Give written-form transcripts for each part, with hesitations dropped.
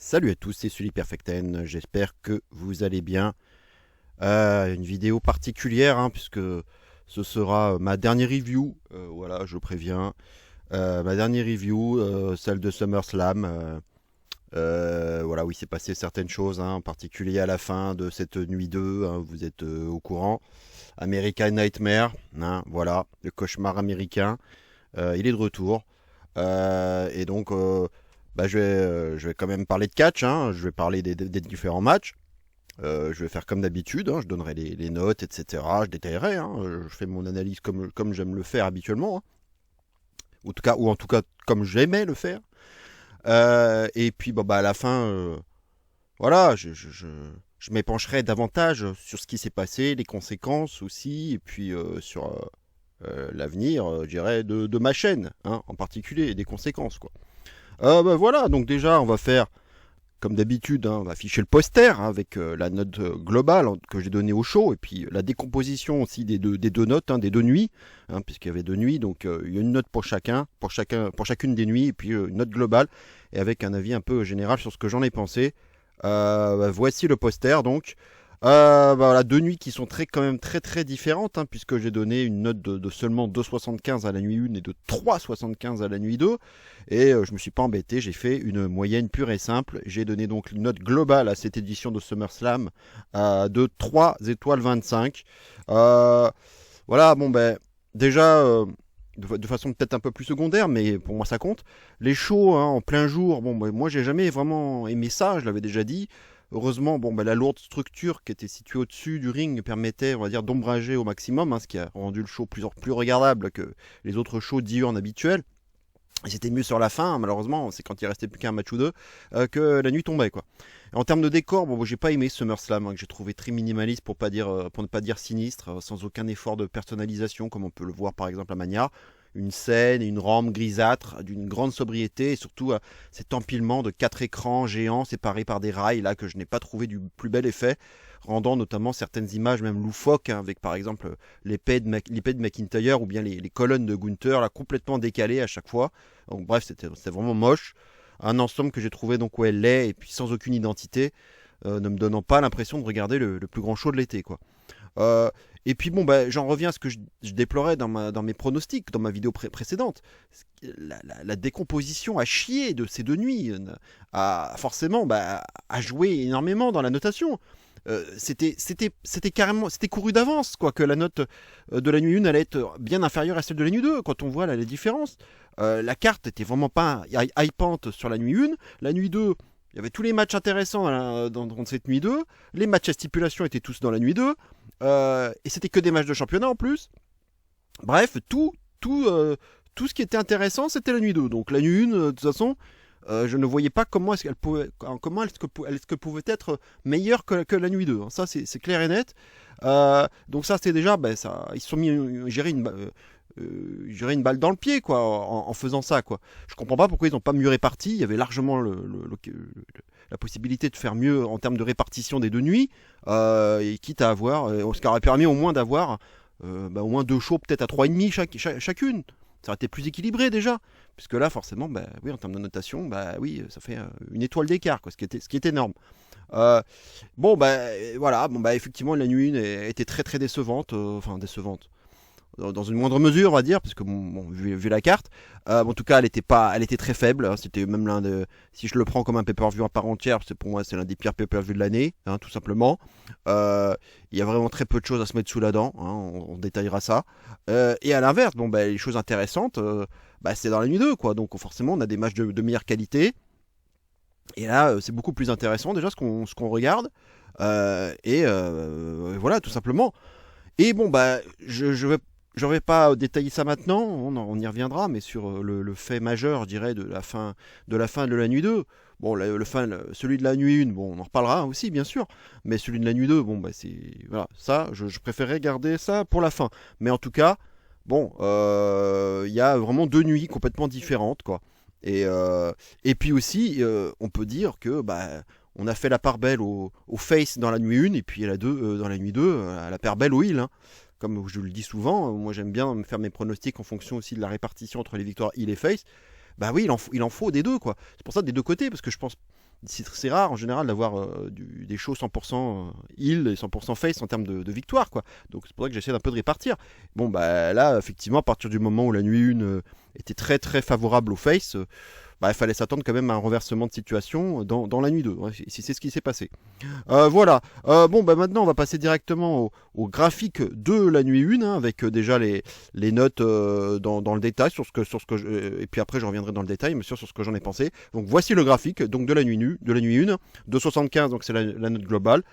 Salut à tous, c'est Sully Perfecten, j'espère que vous allez bien. Une vidéo particulière, puisque ce sera ma dernière review, voilà, je préviens. Ma dernière review, celle de SummerSlam. Voilà, où il s'est passé certaines choses, en particulier à la fin de cette nuit 2, vous êtes au courant. American Nightmare, voilà, le cauchemar américain, il est de retour. Et donc, je vais quand même parler de catch, je vais parler des différents matchs. Je vais faire comme d'habitude, je donnerai les notes, etc. Je détaillerai, je fais mon analyse comme j'aime le faire habituellement, ou en tout cas comme j'aimais le faire. Et puis à la fin, voilà, je m'épancherai davantage sur ce qui s'est passé, les conséquences aussi, et puis sur l'avenir, je dirais, de ma chaîne, en particulier, et des conséquences, quoi. Voilà, donc déjà, on va faire, comme d'habitude, on va afficher le poster avec la note globale que j'ai donnée au show, et puis la décomposition aussi des deux notes, des deux nuits, puisqu'il y avait deux nuits, donc il y a une note pour chacune des nuits, et puis une note globale, et avec un avis un peu général sur ce que j'en ai pensé. Voici le poster, donc. Voilà, deux nuits qui sont quand même très très différentes, puisque j'ai donné une note de seulement 2,75 à la nuit 1 et de 3,75 à la nuit 2. Et je me suis pas embêté, j'ai fait une moyenne pure et simple. J'ai donné donc une note globale à cette édition de SummerSlam de 3 étoiles 25. Voilà, déjà, de façon peut-être un peu plus secondaire, mais pour moi ça compte. Les shows en plein jour, moi j'ai jamais vraiment aimé ça, je l'avais déjà dit. Heureusement, la lourde structure qui était située au-dessus du ring permettait, on va dire, d'ombrager au maximum, ce qui a rendu le show plus regardable que les autres shows diurnes habituels. Et c'était mieux sur la fin, malheureusement, c'est quand il restait plus qu'un match ou deux, que la nuit tombait, quoi. Et en termes de décor, j'ai pas aimé SummerSlam, que j'ai trouvé très minimaliste pour ne pas dire sinistre, sans aucun effort de personnalisation, comme on peut le voir par exemple à Mania. Une scène et une rampe grisâtre d'une grande sobriété, et surtout cet empilement de 4 écrans géants séparés par des rails là que je n'ai pas trouvé du plus bel effet, rendant notamment certaines images même loufoques, avec par exemple l'épée de McIntyre ou bien les colonnes de Gunther là complètement décalées à chaque fois. Donc bref, c'était vraiment moche. Un ensemble que j'ai trouvé donc laid et puis sans aucune identité, ne me donnant pas l'impression de regarder le plus grand show de l'été, quoi. Euh, et puis j'en reviens à ce que je déplorais dans mes pronostics, dans ma vidéo précédente. La décomposition à chier de ces deux nuits a forcément a joué énormément dans la notation. C'était carrément, c'était couru d'avance, quoi, que la note de la nuit 1 allait être bien inférieure à celle de la nuit 2, quand on voit là, les différences. La carte était vraiment pas hypante sur la nuit 1. La nuit 2, il y avait tous les matchs intéressants dans cette nuit 2. Les matchs à stipulation étaient tous dans la nuit 2. Et c'était que des matchs de championnat en plus. Bref, tout ce qui était intéressant, c'était la nuit 2. Donc la nuit 1, de toute façon, je ne voyais pas comment est-ce que pouvait être meilleure que la nuit 2. Ça, c'est clair et net. Donc ça, c'était déjà, ça, ils se sont mis gérer une balle dans le pied, quoi, en faisant ça, quoi. Je comprends pas pourquoi ils n'ont pas mieux réparti. Il y avait largement la possibilité de faire mieux en termes de répartition des deux nuits, et quitte à avoir, ce qui aurait permis au moins d'avoir au moins deux shows peut-être à 3,5 chacune. Ça aurait été plus équilibré déjà, puisque là forcément, oui, en termes de notation, oui, ça fait une étoile d'écart, quoi, ce qui est énorme. Voilà, effectivement la nuit 1 était très très décevante, décevante dans une moindre mesure, on va dire, parce que vu la carte, en tout cas, elle était très faible. C'était même si je le prends comme un pay-per-view à part entière, pour moi, c'est l'un des pires pay-per-view de l'année, tout simplement. Il y a vraiment très peu de choses à se mettre sous la dent, on détaillera ça. Et à l'inverse, les choses intéressantes, c'est dans la nuit 2, quoi. Donc forcément, on a des matchs de meilleure qualité. Et là, c'est beaucoup plus intéressant déjà ce qu'on regarde. Voilà, tout simplement. Et je vais pas détailler ça maintenant, on y reviendra, mais sur le fait majeur, je dirais, de la fin de la nuit 2. Celui de la nuit 1, on en reparlera aussi, bien sûr, mais celui de la nuit 2, voilà, ça, je préférerais garder ça pour la fin. Mais en tout cas, il y a vraiment deux nuits complètement différentes, quoi. Et puis aussi, on peut dire que on a fait la part belle au face dans la nuit 1 et puis dans la nuit 2, à la part belle au heel. Comme je le dis souvent, moi j'aime bien faire mes pronostics en fonction aussi de la répartition entre les victoires heel et face. bah oui, il en faut des deux, quoi. C'est pour ça des deux côtés, parce que je pense c'est rare en général d'avoir des shows 100% heal et 100% face en termes de victoire, quoi. Donc c'est pour ça que j'essaie d'un peu de répartir. Bon, bah là, effectivement, à partir du moment où la nuit 1 était très très favorable au face, bah, il fallait s'attendre quand même à un renversement de situation dans la nuit 2, ouais, si c'est ce qui s'est passé. Voilà. Bon, bah maintenant, on va passer directement au graphique de la nuit 1, hein, avec déjà les notes dans le détail, sur ce que et puis après, je reviendrai dans le détail, mais sur ce que j'en ai pensé. Donc, voici le graphique donc de la nuit 1, 2,75, donc c'est la note globale.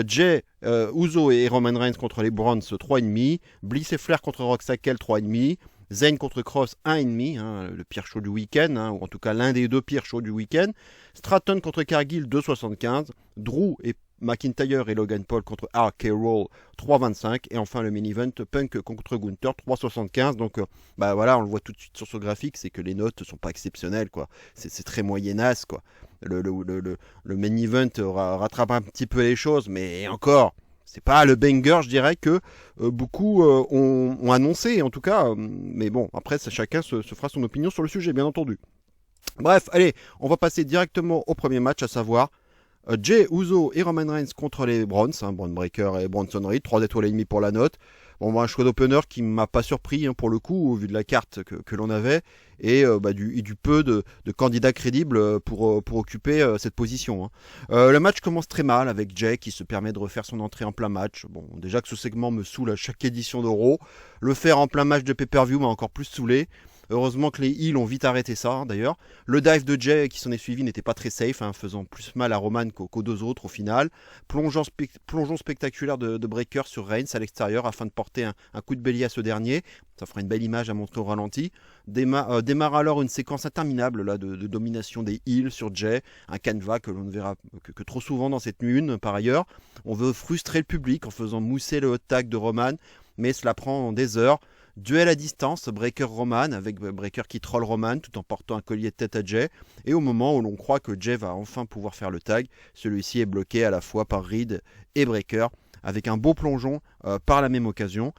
Jay, Uso et Roman Reigns contre les Browns, 3,5. Bliss et Flair contre Roxakel, 3,5. Zayn contre Cross, 1,5, hein, le pire show du week-end, hein, ou en tout cas l'un des deux pires shows du week-end. Stratton contre Cargill, 2,75. Drew et McIntyre et Logan Paul contre RK Roll, 3,25. Et enfin le main event, Punk contre Gunther, 3,75. Donc bah voilà, on le voit tout de suite sur ce graphique, c'est que les notes ne sont pas exceptionnelles, quoi. C'est très moyennasse, quoi. Le main event rattrape un petit peu les choses, mais encore... C'est pas le banger, je dirais, que beaucoup ont annoncé, en tout cas. Mais bon, après, chacun se fera son opinion sur le sujet, bien entendu. Bref, allez, on va passer directement au premier match, à savoir Jay Uso et Roman Reigns contre les Browns, hein, Braun Breaker et Bronson Reed, 3 étoiles et demie pour la note. Bon, bah, un choix d'opener qui m'a pas surpris, hein, pour le coup, au vu de la carte que l'on avait, et du peu de candidats crédibles pour occuper cette position, hein. Le match commence très mal avec Jay qui se permet de refaire son entrée en plein match. Bon, déjà que ce segment me saoule à chaque édition d'Euro, le faire en plein match de pay-per-view m'a encore plus saoulé. Heureusement que les heels ont vite arrêté ça, hein, d'ailleurs. Le dive de Jay qui s'en est suivi n'était pas très safe, hein, faisant plus mal à Roman qu'aux deux autres au final. Plongeon spectaculaire de Breaker sur Reigns à l'extérieur afin de porter un coup de bélier à ce dernier. Ça fera une belle image à montrer au ralenti. Démarre alors une séquence interminable là, de domination des heels sur Jay. Un canevas que l'on ne verra que trop souvent dans cette nuit 1 par ailleurs. On veut frustrer le public en faisant mousser le hot tag de Roman, mais cela prend des heures. Duel à distance, Breaker Roman, avec Breaker qui troll Roman tout en portant un collier de tête à Jay. Et au moment où l'on croit que Jay va enfin pouvoir faire le tag, celui-ci est bloqué à la fois par Reed et Breaker, avec un beau plongeon par la même occasion.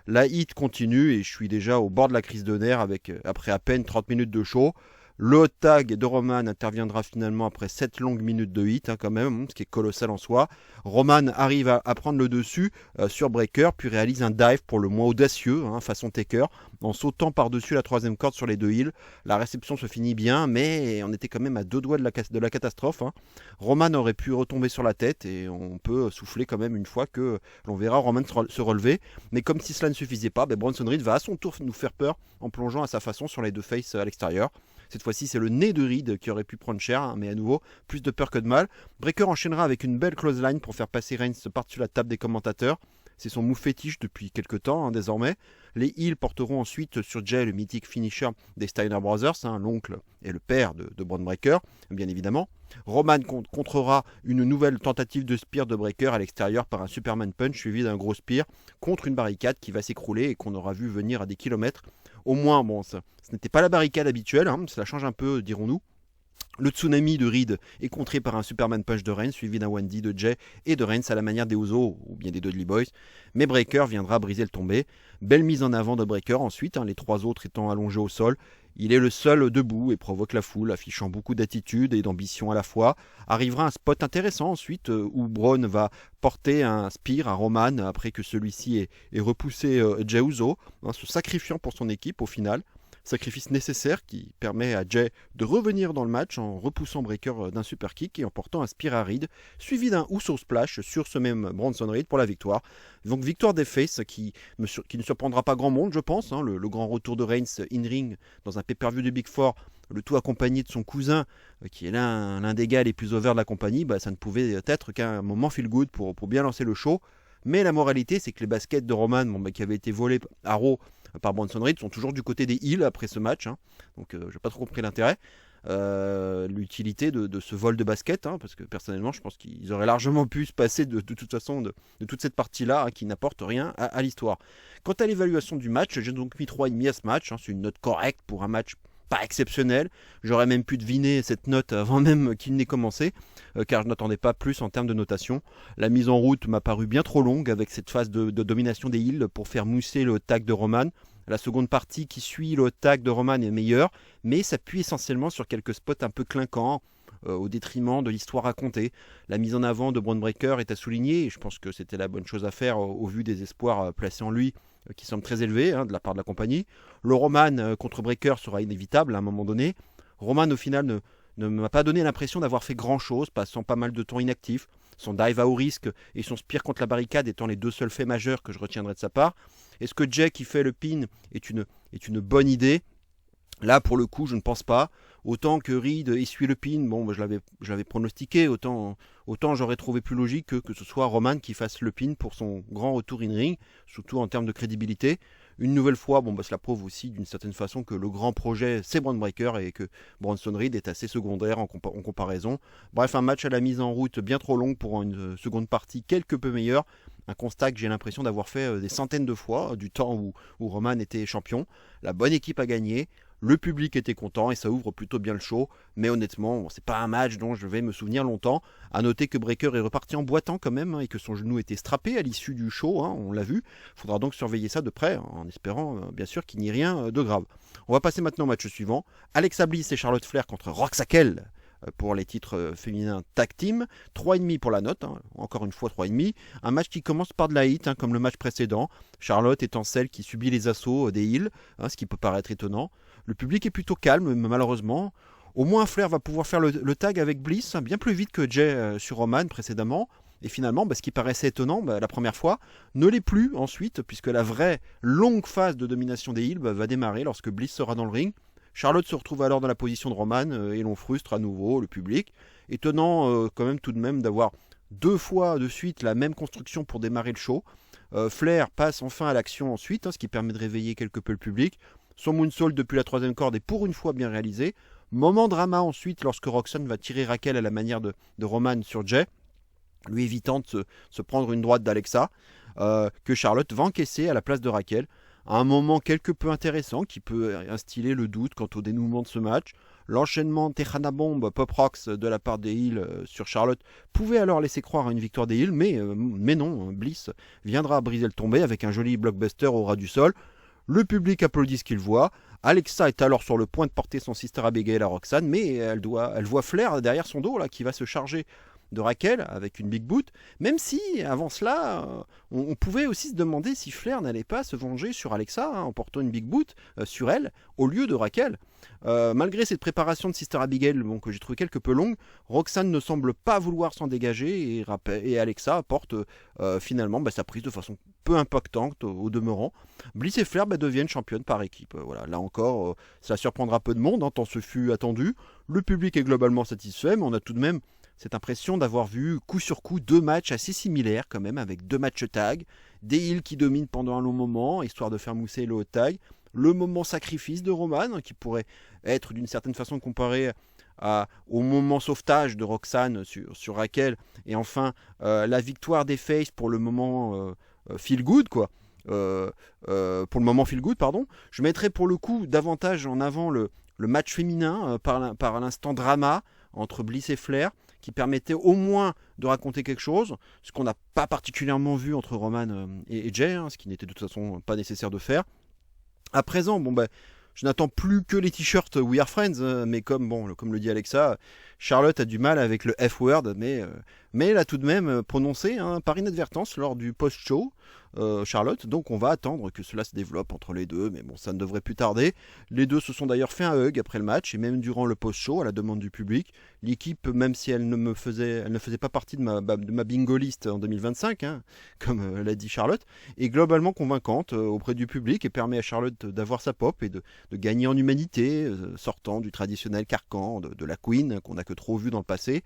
La hit continue et je suis déjà au bord de la crise de nerfs après à peine 30 minutes de show. Le tag de Roman interviendra finalement après 7 longues minutes de hit, hein, quand même, ce qui est colossal en soi. Roman arrive à prendre le dessus sur Breaker, puis réalise un dive pour le moins audacieux, hein, façon Taker, en sautant par-dessus la troisième corde sur les deux heels. La réception se finit bien, mais on était quand même à deux doigts de la catastrophe, hein. Roman aurait pu retomber sur la tête et on peut souffler quand même une fois que l'on verra Roman se relever. Mais comme si cela ne suffisait pas, Bronson Reed va à son tour nous faire peur en plongeant à sa façon sur les deux faces à l'extérieur. Cette fois-ci, c'est le nez de Reed qui aurait pu prendre cher, hein, mais à nouveau, plus de peur que de mal. Breaker enchaînera avec une belle clothesline pour faire passer Reigns par-dessus la table des commentateurs. C'est son move fétiche depuis quelques temps, hein, désormais. Les heels porteront ensuite sur Jay le mythique finisher des Steiner Brothers, hein, l'oncle et le père de Braun Breaker, bien évidemment. Roman contrera une nouvelle tentative de spear de Breaker à l'extérieur par un Superman Punch suivi d'un gros spear contre une barricade qui va s'écrouler et qu'on aura vu venir à des kilomètres. Au moins, bon, ce n'était pas la barricade habituelle, hein, cela change un peu, dirons-nous. Le tsunami de Reed est contré par un Superman Punch de Reigns, suivi d'un 1D de Jay et de Reigns à la manière des Usos ou bien des Dudley Boys. Mais Breaker viendra briser le tombé. Belle mise en avant de Breaker ensuite, hein, les trois autres étant allongés au sol. Il est le seul debout et provoque la foule, affichant beaucoup d'attitude et d'ambition à la fois. Arrivera un spot intéressant ensuite, où Braun va porter un spear à Roman après que celui-ci ait repoussé Jey Uso, hein, se sacrifiant pour son équipe au final. Sacrifice nécessaire qui permet à Jay de revenir dans le match en repoussant Breaker d'un super kick et en portant un spear à Reed, suivi d'un Uso Splash sur ce même Bronson Reed pour la victoire. Donc victoire des Faces qui ne surprendra pas grand monde, je pense, hein, le grand retour de Reigns in-ring dans un pay-per-view de Big Four, le tout accompagné de son cousin, qui est l'un des gars les plus over de la compagnie. Ça ne pouvait être qu'un moment feel good pour bien lancer le show. Mais la moralité, c'est que les baskets de Roman, qui avaient été volées à Raw par Bronson Reed, sont toujours du côté des heels après ce match, hein. Donc je n'ai pas trop compris l'intérêt, l'utilité de ce vol de basket, hein, parce que personnellement je pense qu'ils auraient largement pu se passer de toute façon de toute cette partie-là, hein, qui n'apporte rien à l'histoire. Quant à l'évaluation du match, j'ai donc mis 3,5 à ce match, hein. C'est une note correcte pour un match pas exceptionnel. J'aurais même pu deviner cette note avant même qu'il n'ait commencé, car je n'attendais pas plus en termes de notation. La mise en route m'a paru bien trop longue avec cette phase de domination des heels pour faire mousser le tag de Roman. La seconde partie qui suit le tag de Roman est meilleure, mais s'appuie essentiellement sur quelques spots un peu clinquants, au détriment de l'histoire racontée. La mise en avant de Braun Breaker est à souligner, et je pense que c'était la bonne chose à faire au vu des espoirs placés en lui, qui semblent très élevés de la part de la compagnie. Le Roman contre Breaker sera inévitable à un moment donné. Roman au final ne m'a pas donné l'impression d'avoir fait grand chose, passant pas mal de temps inactif. Son dive à haut risque et son spear contre la barricade étant les deux seuls faits majeurs que je retiendrai de sa part. Est-ce que Jay qui fait le pin est une bonne idée? Là, pour le coup, je ne pense pas. Autant que Reed essuie le pin, bon, je l'avais pronostiqué, autant j'aurais trouvé plus logique que ce soit Roman qui fasse le pin pour son grand retour in-ring, surtout en termes de crédibilité. Une nouvelle fois, cela prouve aussi d'une certaine façon que le grand projet, c'est Braun Breaker et que Bronson Reed est assez secondaire en comparaison. Bref, un match à la mise en route bien trop longue pour une seconde partie quelque peu meilleure. Un constat que j'ai l'impression d'avoir fait des centaines de fois, du temps où Roman était champion. La bonne équipe a gagné. Le public était content et ça ouvre plutôt bien le show, mais honnêtement, c'est pas un match dont je vais me souvenir longtemps. À noter que Breaker est reparti en boitant quand même et que son genou était strappé à l'issue du show, on l'a vu. Il faudra donc surveiller ça de près, en espérant bien sûr qu'il n'y ait rien de grave. On va passer maintenant au match suivant. Alexa Bliss et Charlotte Flair contre Roxakel pour les titres féminins tag team. 3,5 pour la note, encore une fois 3,5. Un match qui commence par de la hit, comme le match précédent. Charlotte étant celle qui subit les assauts des heels, ce qui peut paraître étonnant. Le public est plutôt calme, mais malheureusement. Au moins, Flair va pouvoir faire le tag avec Bliss bien plus vite que Jay sur Roman précédemment. Et finalement, ce qui paraissait étonnant la première fois, ne l'est plus ensuite, puisque la vraie longue phase de domination des heels va démarrer lorsque Bliss sera dans le ring. Charlotte se retrouve alors dans la position de Roman et l'on frustre à nouveau le public. Étonnant quand même tout de même d'avoir 2 fois de suite la même construction pour démarrer le show. Flair passe enfin à l'action ensuite, ce qui permet de réveiller quelque peu le public. Son moonsault depuis la 3e corde est pour une fois bien réalisé. Moment drama ensuite lorsque Roxanne va tirer Raquel à la manière de Roman sur Jay, lui évitant de se prendre une droite d'Alexa, que Charlotte va encaisser à la place de Raquel. Un moment quelque peu intéressant qui peut instiller le doute quant au dénouement de ce match. L'enchaînement Tejana Bomb Pop Rocks de la part des heels sur Charlotte pouvait alors laisser croire à une victoire des heels, mais non, Bliss viendra briser le tombé avec un joli blockbuster au ras du sol. Le public applaudit ce qu'il voit. Alexa est alors sur le point de porter son sister Abigail à Roxanne, mais elle voit Flair derrière son dos qui va se charger de Raquel avec une big boot, même si avant cela on pouvait aussi se demander si Flair n'allait pas se venger sur Alexa en portant une big boot sur elle au lieu de Raquel. Malgré cette préparation de Sister Abigail que j'ai trouvé quelque peu longue, Roxanne ne semble pas vouloir s'en dégager et Alexa apporte finalement sa prise de façon peu impactante au demeurant. Bliss et Flair deviennent championnes par équipe. Voilà, là encore, ça surprendra peu de monde, tant ce fut attendu. Le public est globalement satisfait, mais on a tout de même cette impression d'avoir vu coup sur coup 2 matchs assez similaires quand même, avec 2 matchs tag, des heels qui dominent pendant un long moment, histoire de faire mousser le haut tag, le moment sacrifice de Roman, qui pourrait être d'une certaine façon comparé au moment sauvetage de Roxanne sur Raquel, et enfin la victoire des Faces pour le moment feel good, quoi. Pour le moment feel good, pardon. Je mettrais pour le coup davantage en avant le match féminin par l'instant drama entre Bliss et Flair, qui permettait au moins de raconter quelque chose, ce qu'on n'a pas particulièrement vu entre Roman et Jay, ce qui n'était de toute façon pas nécessaire de faire. À présent, je n'attends plus que les t-shirts We Are Friends, mais comme le dit Alexa, Charlotte a du mal avec le F-word, mais elle a tout de même prononcé par inadvertance lors du post-show, Charlotte, donc on va attendre que cela se développe entre les deux, mais ça ne devrait plus tarder. Les deux se sont d'ailleurs fait un hug après le match, et même durant le post-show, à la demande du public. L'équipe, même si elle ne faisait pas partie de ma bingo list en 2025, comme l'a dit Charlotte, est globalement convaincante auprès du public et permet à Charlotte d'avoir sa pop et de gagner en humanité, sortant du traditionnel carcan de la Queen qu'on n'a que trop vu dans le passé.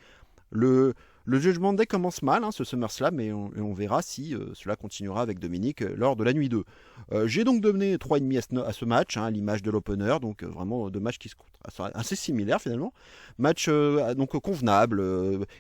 Le Judgment Day commence mal, ce SummerSlam, et on verra si cela continuera avec Dominique lors de la nuit 2. J'ai donc donné 3,5 à ce match, à l'image de l'opener, donc vraiment 2 matchs qui se assez similaire finalement. Match donc convenable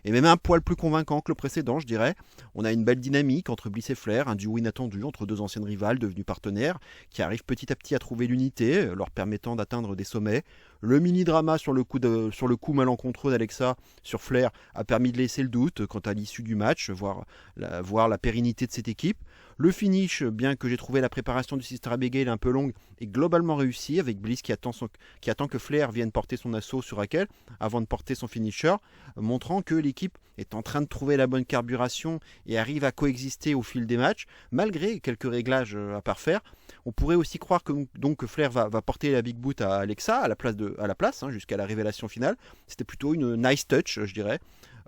et même un poil plus convaincant que le précédent, je dirais. On a une belle dynamique entre Bliss et Flair, un duo inattendu entre deux anciennes rivales devenues partenaires qui arrivent petit à petit à trouver l'unité, leur permettant d'atteindre des sommets. Le mini-drama sur le coup malencontreux d'Alexa sur Flair a permis de laisser le doute quant à l'issue du match, voir la pérennité de cette équipe. Le finish, bien que j'ai trouvé la préparation du Sister Abigail un peu longue, est globalement réussi, avec Bliss qui attend que Flair vienne porter son assaut sur Raquel avant de porter son finisher, montrant que l'équipe est en train de trouver la bonne carburation et arrive à coexister au fil des matchs, malgré quelques réglages à parfaire. On pourrait aussi croire que Flair va porter la Big Boot à Alexa à la place jusqu'à la révélation finale. C'était plutôt une nice touch, je dirais.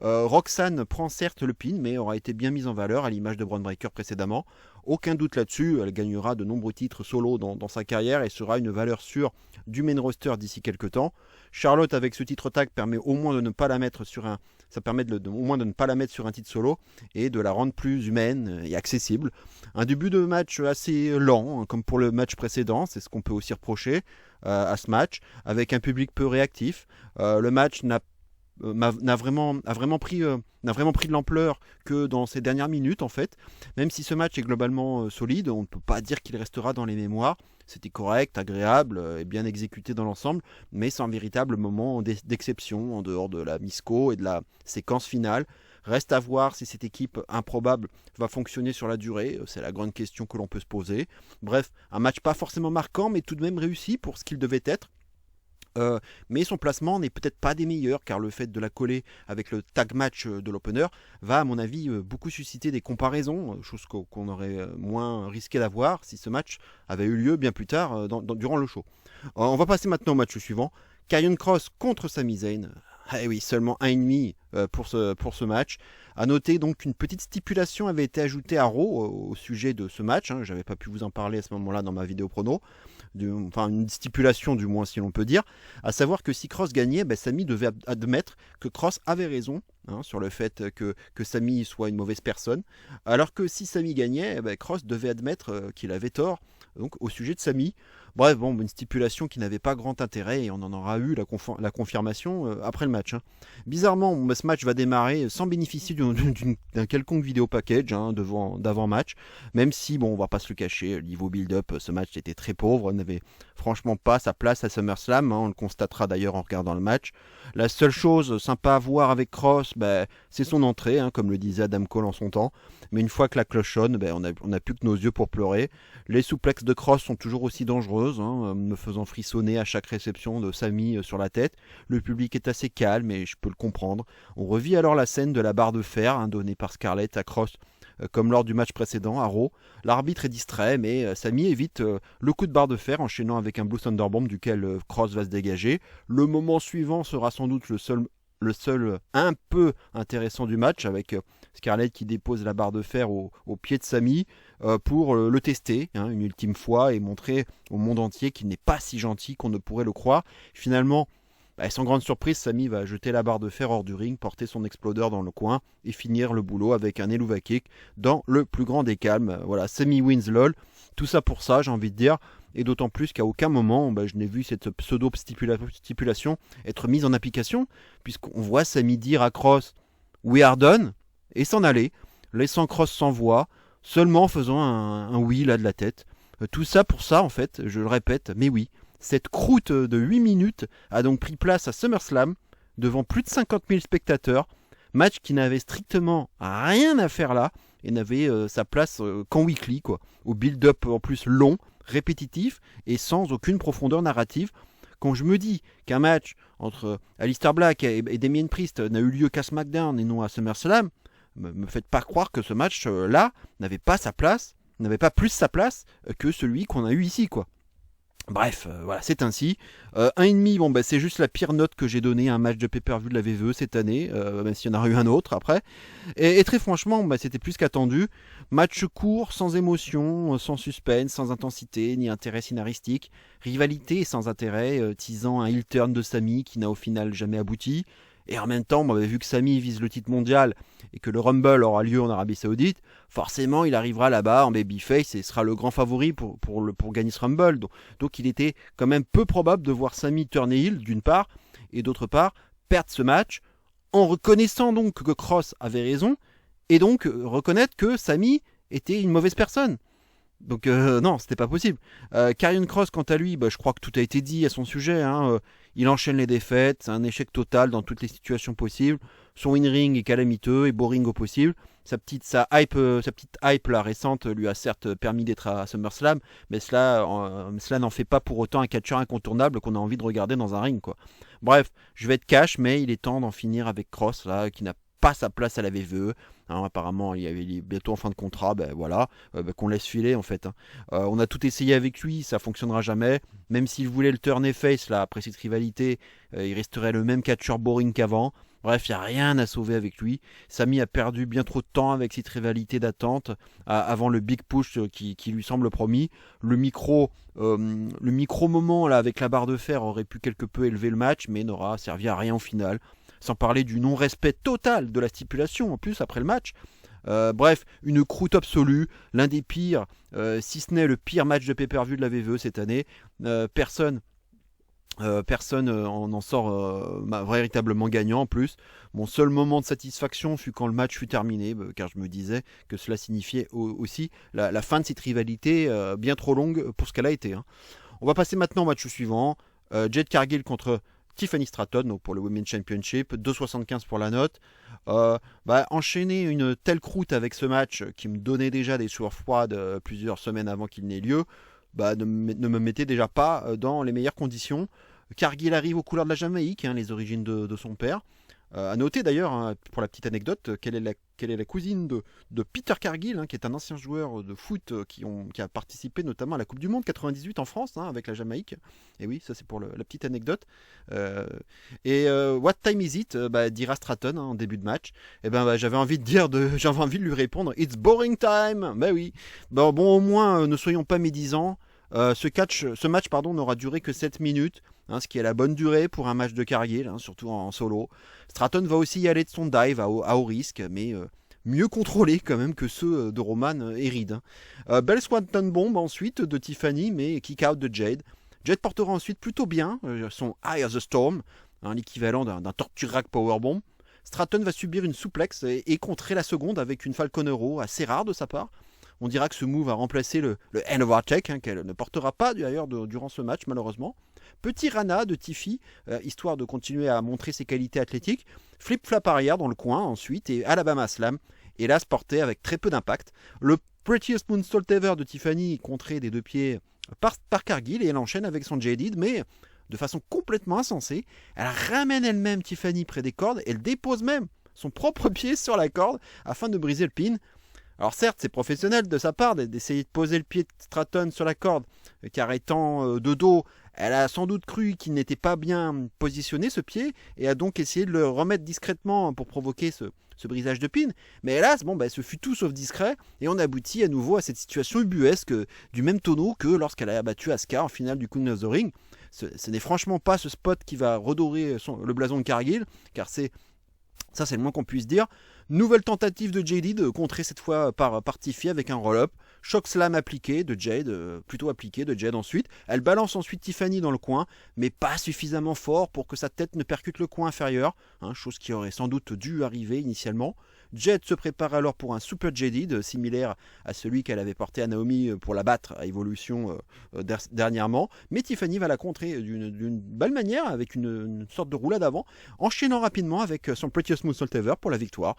Roxanne prend certes le pin, mais aura été bien mise en valeur à l'image de Bron Breakker précédemment. Aucun doute là-dessus, elle gagnera de nombreux titres solo dans sa carrière et sera une valeur sûre du main roster d'ici quelques temps. Charlotte, avec ce titre tag, permet au moins de ne pas la mettre sur un titre solo et de la rendre plus humaine et accessible. Un début de match assez lent, comme pour le match précédent, c'est ce qu'on peut aussi reprocher à ce match, avec un public peu réactif. Le match n'a vraiment pris de l'ampleur que dans ces dernières minutes en fait. Même si ce match est globalement solide, on ne peut pas dire qu'il restera dans les mémoires. C'était correct, agréable et bien exécuté dans l'ensemble, mais sans véritable moment d'exception en dehors de la misco et de la séquence finale. Reste à voir si cette équipe improbable va fonctionner sur la durée, c'est la grande question que l'on peut se poser. Bref, un match pas forcément marquant, mais tout de même réussi pour ce qu'il devait être. Mais son placement n'est peut-être pas des meilleurs, car le fait de la coller avec le tag match de l'opener va à mon avis beaucoup susciter des comparaisons, chose qu'on aurait moins risqué d'avoir si ce match avait eu lieu bien plus tard durant le show. On va passer maintenant au match suivant, Karrion Kross contre Sami Zayn. Eh oui, seulement 1,5 pour ce match. A noter donc qu'une petite stipulation avait été ajoutée à Raw au sujet de ce match. J'avais pas pu vous en parler à ce moment-là dans ma vidéo prono. Enfin, une stipulation du moins, si l'on peut dire. À savoir que si Kross gagnait, Sami devait admettre que Kross avait raison sur le fait que Sami soit une mauvaise personne. Alors que si Sami gagnait, Kross devait admettre qu'il avait tort donc, au sujet de Sami. Bref, une stipulation qui n'avait pas grand intérêt et on en aura eu la confirmation après le match. Bizarrement, ce match va démarrer sans bénéficier d'un quelconque vidéo package d'avant-match, même si, on va pas se le cacher, niveau build-up, ce match était très pauvre, n'avait franchement pas sa place à SummerSlam, on le constatera d'ailleurs en regardant le match. La seule chose sympa à voir avec Kross, c'est son entrée, comme le disait Adam Cole en son temps, mais une fois que la cloche sonne, on n'a plus que nos yeux pour pleurer. Les souplexes de Kross sont toujours aussi dangereuses, me faisant frissonner à chaque réception de Sami sur la tête. Le public est assez calme et je peux le comprendre. On revit alors la scène de la barre de fer donnée par Scarlett à Kross comme lors du match précédent à Raw. L'arbitre est distrait, mais Sami évite le coup de barre de fer, enchaînant avec un Blue Thunderbomb duquel Kross va se dégager. Le moment suivant sera sans doute le seul un peu intéressant du match, avec Scarlett qui dépose la barre de fer au pied de Sami pour le tester une ultime fois et montrer au monde entier qu'il n'est pas si gentil qu'on ne pourrait le croire. Finalement, sans grande surprise, Sami va jeter la barre de fer hors du ring, porter son explodeur dans le coin et finir le boulot avec un Helluva Kick dans le plus grand des calmes. Voilà, Sami wins lol. Tout ça pour ça, j'ai envie de dire. Et d'autant plus qu'à aucun moment, je n'ai vu cette pseudo-stipulation être mise en application, puisqu'on voit Sami dire à Kross « We are done » et s'en aller, laissant Kross sans voix, seulement faisant un oui là de la tête. Tout ça pour ça, en fait, je le répète, mais oui. Cette croûte de 8 minutes a donc pris place à SummerSlam, devant plus de 50 000 spectateurs, match qui n'avait strictement rien à faire là, et n'avait sa place qu'en weekly, au build-up en plus long, répétitif, et sans aucune profondeur narrative. Quand je me dis qu'un match entre Aleister Black et Damien Priest n'a eu lieu qu'à SmackDown et non à SummerSlam, me faites pas croire que ce match-là n'avait pas plus sa place que celui qu'on a eu ici, Bref, voilà, c'est ainsi. 1,5, c'est juste la pire note que j'ai donnée à un match de pay-per-view de la VVE cette année, même s'il y en a eu un autre après. Et très franchement, c'était plus qu'attendu. Match court, sans émotion, sans suspense, sans intensité, ni intérêt scénaristique. Rivalité sans intérêt, teasant un heel turn de Sami qui n'a au final jamais abouti. Et en même temps, vu que Sami vise le titre mondial et que le Rumble aura lieu en Arabie Saoudite, forcément il arrivera là-bas en babyface et sera le grand favori pour gagner ce Rumble. Donc il était quand même peu probable de voir Sami turner heel d'une part, et d'autre part perdre ce match en reconnaissant donc que Kross avait raison, et donc reconnaître que Sami était une mauvaise personne. Donc non, c'était pas possible. Karrion Kross, quant à lui, je crois que tout a été dit à son sujet. Il enchaîne les défaites, c'est un échec total dans toutes les situations possibles. Son in-ring est calamiteux et boring au possible. Sa petite hype là, récente lui a certes permis d'être à SummerSlam, mais cela n'en fait pas pour autant un catcheur incontournable qu'on a envie de regarder dans un ring, quoi. Bref, je vais être cash, mais il est temps d'en finir avec Kross, là, qui n'a pas sa place à la VVE. Apparemment, il est bientôt en fin de contrat, qu'on laisse filer en fait. On a tout essayé avec lui, ça fonctionnera jamais. Même s'il voulait le turn face là, après cette rivalité, il resterait le même catcheur boring qu'avant. Bref, il n'y a rien à sauver avec lui. Sami a perdu bien trop de temps avec cette rivalité d'attente avant le big push qui lui semble promis. Le micro moment là avec la barre de fer aurait pu quelque peu élever le match, mais n'aura servi à rien au final. Sans parler du non-respect total de la stipulation en plus après le match. Bref, une croûte absolue, l'un des pires, si ce n'est le pire match de pay-per-view de la VVE cette année. Personne en sort véritablement gagnant en plus. Mon seul moment de satisfaction fut quand le match fut terminé, car je me disais que cela signifiait aussi la fin de cette rivalité bien trop longue pour ce qu'elle a été. On va passer maintenant au match suivant. Jade Cargill contre Tiffany Stratton, donc pour le Women's Championship, 2,75 pour la note. Enchaîner une telle croûte avec ce match qui me donnait déjà des sueurs froides plusieurs semaines avant qu'il n'ait lieu, ne me mettait déjà pas dans les meilleures conditions. Cargill arrive aux couleurs de la Jamaïque, les origines de son père. À noter d'ailleurs, pour la petite anecdote, qu'elle est la cousine de Peter Cargill, qui est un ancien joueur de foot qui a participé notamment à la Coupe du Monde 98 en France, avec la Jamaïque. Et oui, ça c'est pour la petite anecdote. What time is it dira Stratton en début de match. J'avais envie de lui répondre It's boring time. Oui. Au moins, ne soyons pas médisants. Ce match n'aura duré que 7 minutes, ce qui est la bonne durée pour un match de Cargill, surtout en solo. Stratton va aussi y aller de son dive à haut risque, mais mieux contrôlé quand même que ceux de Roman et Reed. Belle Swanton Bomb ensuite de Tiffany, mais kick out de Jade. Jade portera ensuite plutôt bien son Eye of the Storm, l'équivalent d'un Torture Rack Powerbomb. Stratton va subir une souplex et contrer la seconde avec une Falcon Arrow assez rare de sa part. On dira que ce move a remplacé le End of Our Tech, qu'elle ne portera pas d'ailleurs durant ce match malheureusement. Petit Rana de Tiffy, histoire de continuer à montrer ses qualités athlétiques. Flip-flap arrière dans le coin ensuite et Alabama Slam, hélas porté avec très peu d'impact. Le Prettiest Moonsault Ever de Tiffany contré des deux pieds par Cargill et elle enchaîne avec son Jaded, mais de façon complètement insensée. Elle ramène elle-même Tiffany près des cordes et elle dépose même son propre pied sur la corde afin de briser le pin. Alors certes, c'est professionnel de sa part d'essayer de poser le pied de Stratton sur la corde, car étant de dos, elle a sans doute cru qu'il n'était pas bien positionné ce pied, et a donc essayé de le remettre discrètement pour provoquer ce brisage de pin. Mais hélas, ce fut tout sauf discret, et on aboutit à nouveau à cette situation ubuesque du même tonneau que lorsqu'elle a battu Asuka en finale du Queen of the Ring. Ce n'est franchement pas ce spot qui va redorer le blason de Cargill, car c'est le moins qu'on puisse dire. Nouvelle tentative de JD de contrer cette fois par Tiffy avec un roll-up. Choc slam appliqué de Jade, ensuite. Elle balance ensuite Tiffany dans le coin, mais pas suffisamment fort pour que sa tête ne percute le coin inférieur, chose qui aurait sans doute dû arriver initialement. Jade se prépare alors pour un Super Jaded, similaire à celui qu'elle avait porté à Naomi pour la battre à Evolution dernièrement, mais Tiffany va la contrer d'une belle manière avec une sorte de roulade avant, enchaînant rapidement avec son Prettiest Moonsault Ever pour la victoire.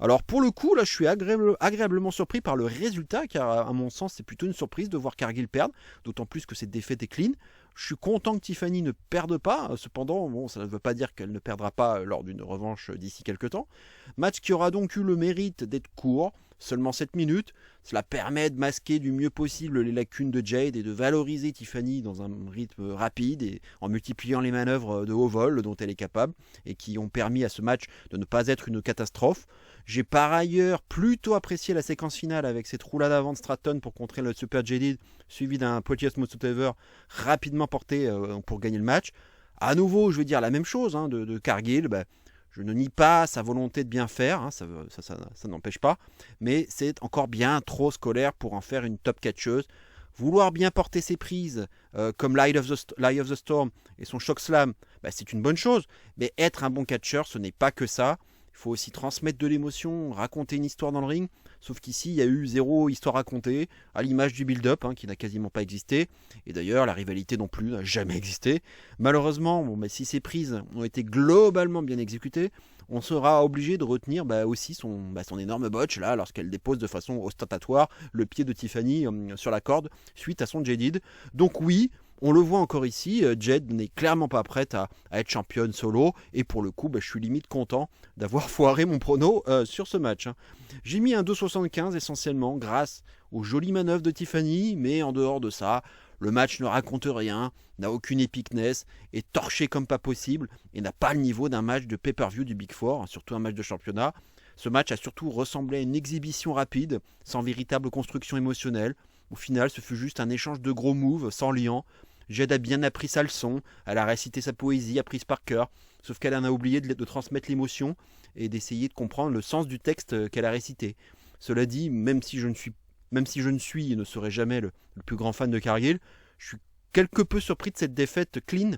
Alors pour le coup, là je suis agréablement surpris par le résultat, car à mon sens c'est plutôt une surprise de voir Cargill perdre, d'autant plus que cette défaite est clean. Je suis content que Tiffany ne perde pas, cependant ça ne veut pas dire qu'elle ne perdra pas lors d'une revanche d'ici quelques temps. Match qui aura donc eu le mérite d'être court, seulement 7 minutes. Cela permet de masquer du mieux possible les lacunes de Jade et de valoriser Tiffany dans un rythme rapide et en multipliant les manœuvres de haut vol dont elle est capable et qui ont permis à ce match de ne pas être une catastrophe. J'ai par ailleurs plutôt apprécié la séquence finale avec cette roulade avant de Stratton pour contrer le Super Jaded, suivi d'un Prettiest Moonsault Ever rapidement porté pour gagner le match. À nouveau, je vais dire la même chose de Cargill. Je ne nie pas sa volonté de bien faire, hein, ça n'empêche pas, mais c'est encore bien trop scolaire pour en faire une top catcheuse. Vouloir bien porter ses prises, comme Light of the Storm et son Shock Slam, bah, c'est une bonne chose, mais être un bon catcheur, ce n'est pas que ça. Il faut aussi transmettre de l'émotion, raconter une histoire dans le ring. Sauf qu'ici, il y a eu zéro histoire racontée, à l'image du build-up, hein, qui n'a quasiment pas existé. Et d'ailleurs, la rivalité non plus n'a jamais existé. Malheureusement, si ces prises ont été globalement bien exécutées, on sera obligé de retenir aussi son énorme botch, là, lorsqu'elle dépose de façon ostentatoire le pied de Tiffany sur la corde, suite à son Jaded. Donc oui, on le voit encore ici, Jade n'est clairement pas prête à être championne solo, et pour le coup, je suis limite content d'avoir foiré mon prono sur ce match. Hein. J'ai mis un 2,75 essentiellement grâce aux jolies manœuvres de Tiffany, mais en dehors de ça, le match ne raconte rien, n'a aucune epicness, est torché comme pas possible, et n'a pas le niveau d'un match de pay-per-view du Big Four, surtout un match de championnat. Ce match a surtout ressemblé à une exhibition rapide, sans véritable construction émotionnelle. Au final, ce fut juste un échange de gros moves, sans liant. Jade a bien appris sa leçon, elle a récité sa poésie apprise par cœur, sauf qu'elle en a oublié de transmettre l'émotion et d'essayer de comprendre le sens du texte qu'elle a récité. Cela dit, même si je ne suis et ne serai jamais le plus grand fan de Cargill, je suis quelque peu surpris de cette défaite clean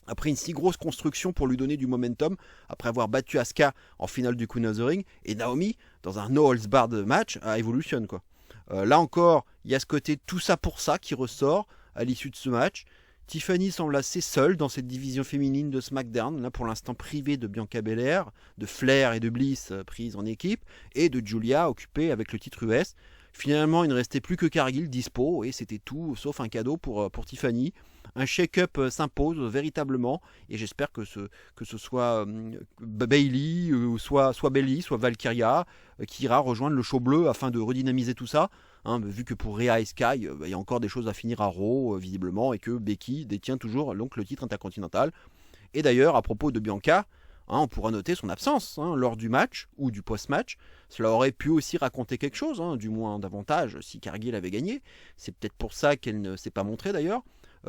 après une si grosse construction pour lui donner du momentum, après avoir battu Asuka en finale du Queen of the Ring et Naomi dans un no holds barred match à Evolution, quoi. Là encore, il y a ce côté tout ça pour ça qui ressort à l'issue de ce match. Tiffany semble assez seule dans cette division féminine de SmackDown, là pour l'instant privée de Bianca Belair, de Flair et de Bliss prises en équipe, et de Giulia occupée avec le titre US. Finalement, il ne restait plus que Cargill dispo, et c'était tout sauf un cadeau pour Tiffany. Un shake-up s'impose véritablement, et j'espère que ce soit Bayley, soit Bayley, soit Valkyria, qui ira rejoindre le show bleu afin de redynamiser tout ça. Hein, vu que pour Rhea et Sky, il y a encore des choses à finir à Raw, visiblement, et que Becky détient toujours donc, le titre intercontinental. Et d'ailleurs, à propos de Bianca, on pourra noter son absence lors du match ou du post-match. Cela aurait pu aussi raconter quelque chose, du moins davantage, si Cargill avait gagné. C'est peut-être pour ça qu'elle ne s'est pas montrée d'ailleurs.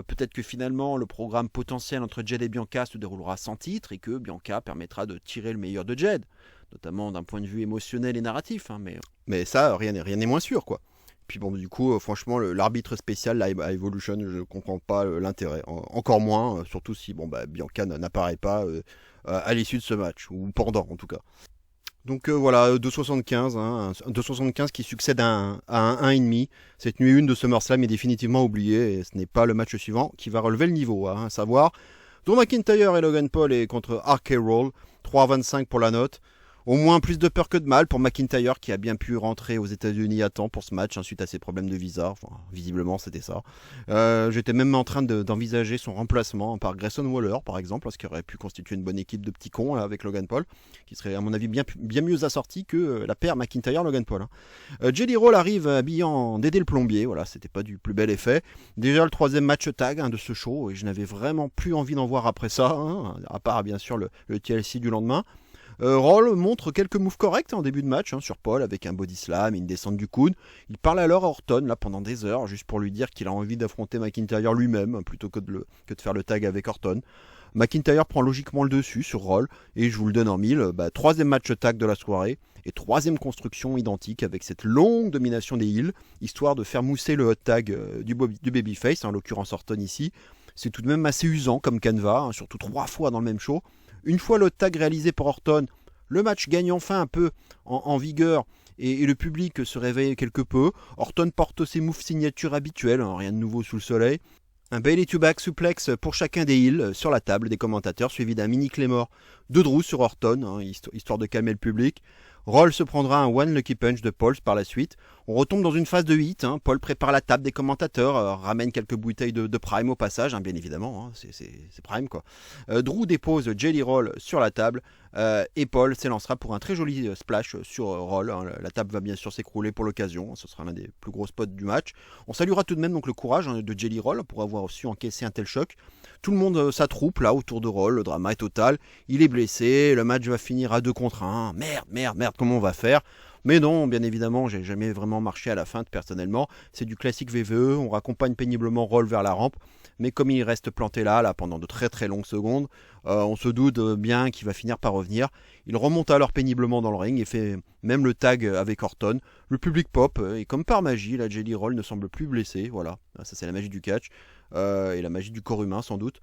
Peut-être que finalement le programme potentiel entre Jade et Bianca se déroulera sans titre et que Bianca permettra de tirer le meilleur de Jade, notamment d'un point de vue émotionnel et narratif. Mais ça, rien n'est moins sûr, quoi. Puis bon, du coup, franchement, l'arbitre spécial à Evolution, je ne comprends pas l'intérêt. Encore moins, surtout si Bianca n'apparaît pas à l'issue de ce match, ou pendant en tout cas. Donc voilà, 2,75, un 2,75 qui succède à un 1,5. Cette nuit 1 de SummerSlam est définitivement oubliée, et ce n'est pas le match suivant qui va relever le niveau, à savoir Drew McIntyre et Logan Paul et contre RK Roll, 3,25 pour la note. Au moins plus de peur que de mal pour McIntyre qui a bien pu rentrer aux États-Unis à temps pour ce match suite à ses problèmes de visa. Enfin, visiblement, c'était ça. J'étais même en train d'envisager son remplacement par Grayson Waller, par exemple, ce qui aurait pu constituer une bonne équipe de petits cons là, avec Logan Paul, qui serait à mon avis bien mieux assorti que la paire McIntyre-Logan Paul. Jelly Roll arrive habillé en Dédé le plombier. Voilà, c'était pas du plus bel effet. Déjà le troisième match tag de ce show et je n'avais vraiment plus envie d'en voir après ça, à part bien sûr le TLC du lendemain. Roll montre quelques moves corrects en début de match sur Paul avec un body slam et une descente du coude. Il parle alors à Orton là, pendant des heures juste pour lui dire qu'il a envie d'affronter McIntyre lui-même plutôt que de faire le tag avec Orton. McIntyre prend logiquement le dessus sur Roll et je vous le donne en mille. Troisième match tag de la soirée et troisième construction identique avec cette longue domination des heels histoire de faire mousser le hot tag du babyface, en l'occurrence Orton ici. C'est tout de même assez usant comme canevas, surtout 3 fois dans le même show. Une fois le tag réalisé par Orton, le match gagne enfin un peu en vigueur et le public se réveille quelque peu. Orton porte ses moves signatures habituels, rien de nouveau sous le soleil. Un Bayley to back suplex pour chacun des heels sur la table des commentateurs, suivi d'un mini Claymore de Drew sur Orton, histoire de calmer le public. Roll se prendra un One Lucky Punch de Paul par la suite. On retombe dans une phase de hit. Paul prépare la table des commentateurs, ramène quelques bouteilles de Prime au passage, bien évidemment, c'est Prime quoi. Drew dépose Jelly Roll sur la table et Paul s'élancera pour un très joli splash sur Roll. La table va bien sûr s'écrouler pour l'occasion, ce sera l'un des plus gros spots du match. On saluera tout de même donc le courage de Jelly Roll pour avoir su encaisser un tel choc. Tout le monde s'attroupe là autour de Roll, le drama est total, il est blessé, le match va finir à 2 contre 1, merde, comment on va faire? Mais non, bien évidemment, j'ai jamais vraiment marché à la feinte personnellement. C'est du classique VVE, on raccompagne péniblement Roll vers la rampe, mais comme il reste planté là pendant de très longues secondes, on se doute bien qu'il va finir par revenir. Il remonte alors péniblement dans le ring et fait même le tag avec Orton. Le public pop, et comme par magie, la Jelly Roll ne semble plus blessé. Voilà, ça c'est la magie du catch, et la magie du corps humain sans doute.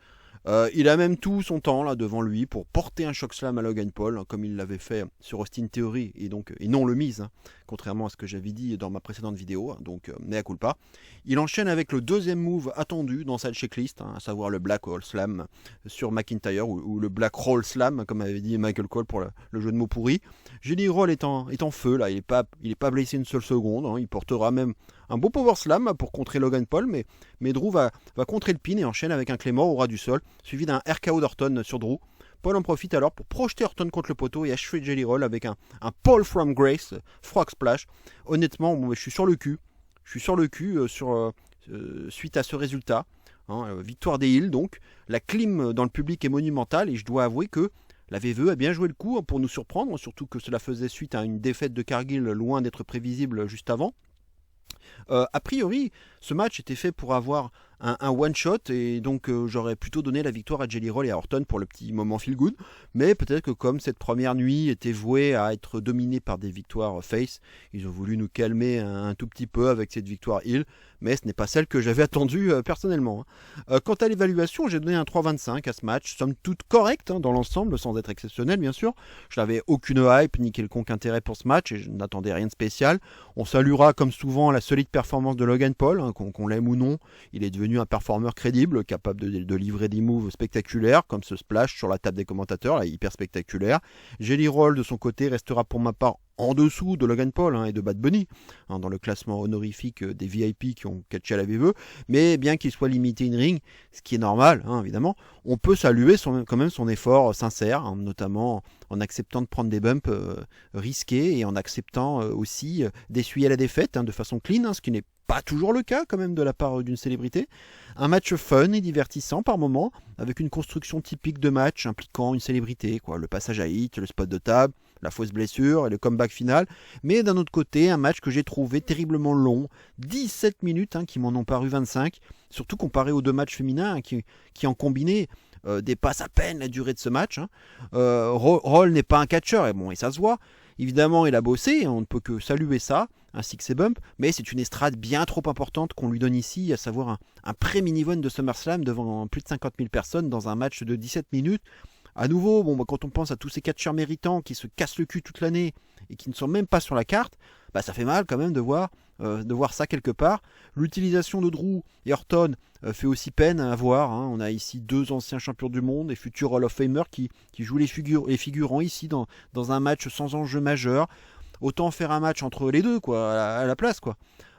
Il a même tout son temps là devant lui pour porter un chokeslam à Logan Paul, comme il l'avait fait sur Austin Theory et non le Miz, contrairement à ce que j'avais dit dans ma précédente vidéo, donc mea culpa. Il enchaîne avec le deuxième move attendu dans sa checklist, à savoir le Black Hole Slam sur McIntyre, ou le Black Roll Slam, comme avait dit Michael Cole pour le jeu de mots pourri. Jelly Roll est en feu, là, il est pas blessé une seule seconde, il portera même un beau power slam pour contrer Logan Paul, mais Drew va contrer le pin et enchaîne avec un Claymore au ras du sol, suivi d'un RKO d'Orton sur Drew. Paul en profite alors pour projeter Orton contre le poteau et achever Jelly Roll avec un Paul from Grace, Frog Splash. Honnêtement, je suis sur le cul. Suite à ce résultat. Victoire des Heels donc. La clim dans le public est monumentale et je dois avouer que la VVE a bien joué le coup pour nous surprendre, surtout que cela faisait suite à une défaite de Cargill loin d'être prévisible juste avant. A priori, ce match était fait pour avoir un one-shot et donc j'aurais plutôt donné la victoire à Jelly Roll et à Orton pour le petit moment feel-good. Mais peut-être que comme cette première nuit était vouée à être dominée par des victoires face, ils ont voulu nous calmer un tout petit peu avec cette victoire heel, mais ce n'est pas celle que j'avais attendue personnellement. Quant à l'évaluation, j'ai donné un 3,25 à ce match, somme toute correct dans l'ensemble, sans être exceptionnel bien sûr. Je n'avais aucune hype ni quelconque intérêt pour ce match et je n'attendais rien de spécial. On saluera comme souvent la solide performance de Logan Paul, qu'on l'aime ou non, il est devenu un performeur crédible, capable de livrer des moves spectaculaires, comme ce splash sur la table des commentateurs, là, hyper spectaculaire. Jelly Roll, de son côté, restera pour ma part en dessous de Logan Paul et de Bad Bunny, dans le classement honorifique des VIP qui ont catché à la VVE, mais bien qu'il soit limité in-ring, ce qui est normal, évidemment, on peut saluer quand même son effort sincère, notamment en acceptant de prendre des bumps risqués et en acceptant aussi d'essuyer la défaite de façon clean, ce qui n'est pas toujours le cas quand même de la part d'une célébrité. Un match fun et divertissant par moment, avec une construction typique de match impliquant une célébrité, le passage à hit, le spot de table, la fausse blessure et le comeback final. Mais d'un autre côté, un match que j'ai trouvé terriblement long, 17 minutes qui m'en ont paru 25, surtout comparé aux deux matchs féminins qui en combiné dépassent à peine la durée de ce match. Roll n'est pas un catcheur, et ça se voit. Évidemment, il a bossé, on ne peut que saluer ça, ainsi que ses bumps, mais c'est une estrade bien trop importante qu'on lui donne ici, à savoir un pré-mini-event de SummerSlam devant plus de 50 000 personnes dans un match de 17 minutes. À nouveau, quand on pense à tous ces catcheurs méritants qui se cassent le cul toute l'année et qui ne sont même pas sur la carte, ça fait mal quand même de voir ça quelque part. L'utilisation de Drew et Orton fait aussi peine à voir. On a ici deux anciens champions du monde et futurs Hall of Famer qui jouent les figurants ici dans un match sans enjeu majeur. Autant faire un match entre les deux à la place.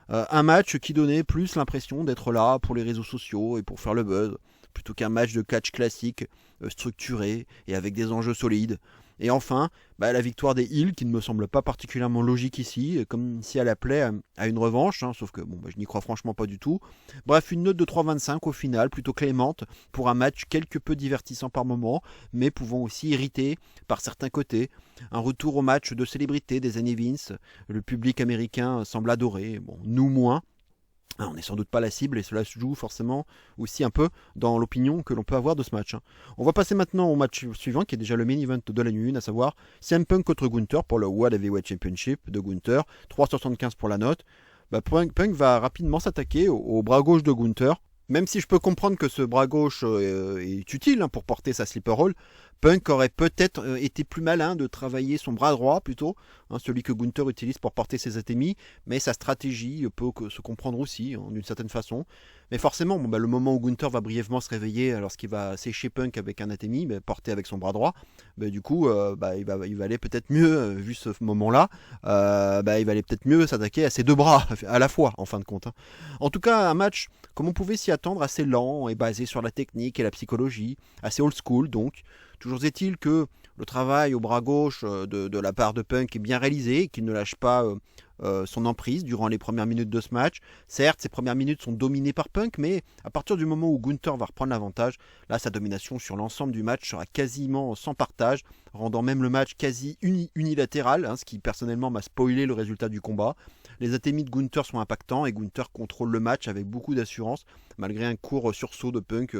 Un match qui donnait plus l'impression d'être là pour les réseaux sociaux et pour faire le buzz, plutôt qu'un match de catch classique, structuré et avec des enjeux solides. Et enfin, la victoire des Heels qui ne me semble pas particulièrement logique ici, comme si elle appelait à une revanche, sauf que je n'y crois franchement pas du tout. Bref, une note de 3,25 au final, plutôt clémente, pour un match quelque peu divertissant par moment, mais pouvant aussi irriter par certains côtés. Un retour au match de célébrité des années Vince, le public américain semble adorer, nous moins. On n'est sans doute pas la cible et cela se joue forcément aussi un peu dans l'opinion que l'on peut avoir de ce match. On va passer maintenant au match suivant qui est déjà le main event de la nuit 1, à savoir CM Punk contre Gunther pour le World Heavyweight Championship de Gunther, 3,75 pour la note. Punk va rapidement s'attaquer au bras gauche de Gunther. Même si je peux comprendre que ce bras gauche est utile pour porter sa sleeper roll, Punk aurait peut-être été plus malin de travailler son bras droit plutôt, celui que Gunther utilise pour porter ses atémies, mais sa stratégie peut se comprendre aussi d'une certaine façon. Mais forcément, le moment où Gunther va brièvement se réveiller lorsqu'il va sécher Punk avec un atémie porté avec son bras droit, du coup il valait peut-être mieux, vu ce moment-là, il valait peut-être mieux s'attaquer à ses deux bras à la fois en fin de compte. En tout cas, un match comme on pouvait s'y attendre, assez lent et basé sur la technique et la psychologie, assez old school donc. Toujours est-il que le travail au bras gauche de la part de Punk est bien réalisé, qu'il ne lâche pas son emprise durant les premières minutes de ce match. Certes, ces premières minutes sont dominées par Punk, mais à partir du moment où Gunther va reprendre l'avantage, là, sa domination sur l'ensemble du match sera quasiment sans partage, rendant même le match quasi unilatéral, hein, ce qui personnellement m'a spoilé le résultat du combat. Les atémis de Gunther sont impactants et Gunther contrôle le match avec beaucoup d'assurance, malgré un court sursaut de Punk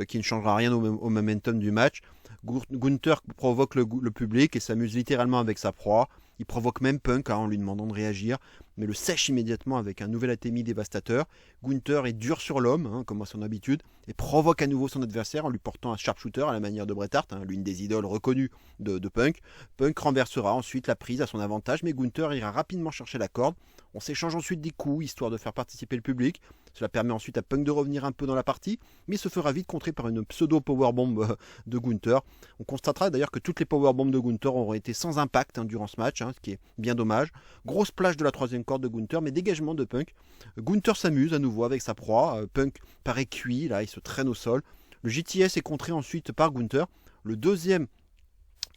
qui ne changera rien au momentum du match. Gunther provoque le public et s'amuse littéralement avec sa proie. Il provoque même Punk en lui demandant de réagir, mais le sèche immédiatement avec un nouvel atémi dévastateur. Gunther est dur sur l'homme, hein, comme à son habitude, et provoque à nouveau son adversaire en lui portant un sharpshooter à la manière de Bret Hart, hein, l'une des idoles reconnues de Punk. Punk renversera ensuite la prise à son avantage, mais Gunther ira rapidement chercher la corde. On s'échange ensuite des coups, histoire de faire participer le public. Cela permet ensuite à Punk de revenir un peu dans la partie, mais se fera vite contrer par une pseudo-powerbomb de Gunther. On constatera d'ailleurs que toutes les powerbombs de Gunther auront été sans impact durant ce match, ce qui est bien dommage. Grosse plage de la troisième corde de Gunther, mais dégagement de Punk. Gunther s'amuse à nouveau avec sa proie. Punk paraît cuit, là il se traîne au sol. Le GTS est contré ensuite par Gunther. Le deuxième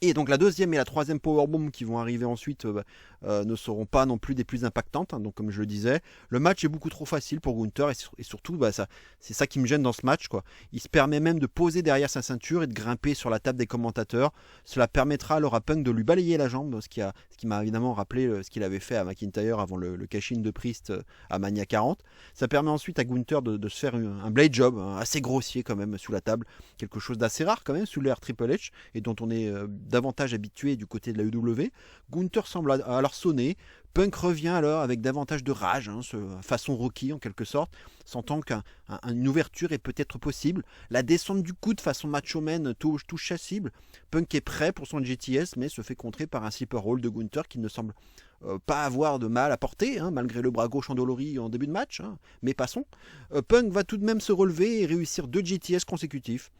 et donc la deuxième et la troisième powerbomb qui vont arriver ensuite ne seront pas non plus des plus impactantes, hein, donc comme je le disais. Le match est beaucoup trop facile pour Gunther et surtout c'est ça qui me gêne dans ce match, quoi. Il se permet même de poser derrière sa ceinture et de grimper sur la table des commentateurs. Cela permettra alors à Punk de lui balayer la jambe, ce qui m'a évidemment rappelé ce qu'il avait fait à McIntyre avant le cash-in de Priest à Mania 40. Ça permet ensuite à Gunther de se faire un blade job assez grossier quand même sous la table, quelque chose d'assez rare quand même sous l'ère Triple H et dont on est davantage habitué du côté de la EW. Gunther semble alors sonner. Punk revient alors avec davantage de rage, façon Rocky en quelque sorte, sentant qu'une ouverture est peut-être possible. La descente du coude façon Macho Man touche sa cible. Punk est prêt pour son GTS, mais se fait contrer par un sleeper hold de Gunther qui ne semble pas avoir de mal à porter, malgré le bras gauche endolori en début de match. Mais passons. Punk va tout de même se relever et réussir 2 GTS consécutifs.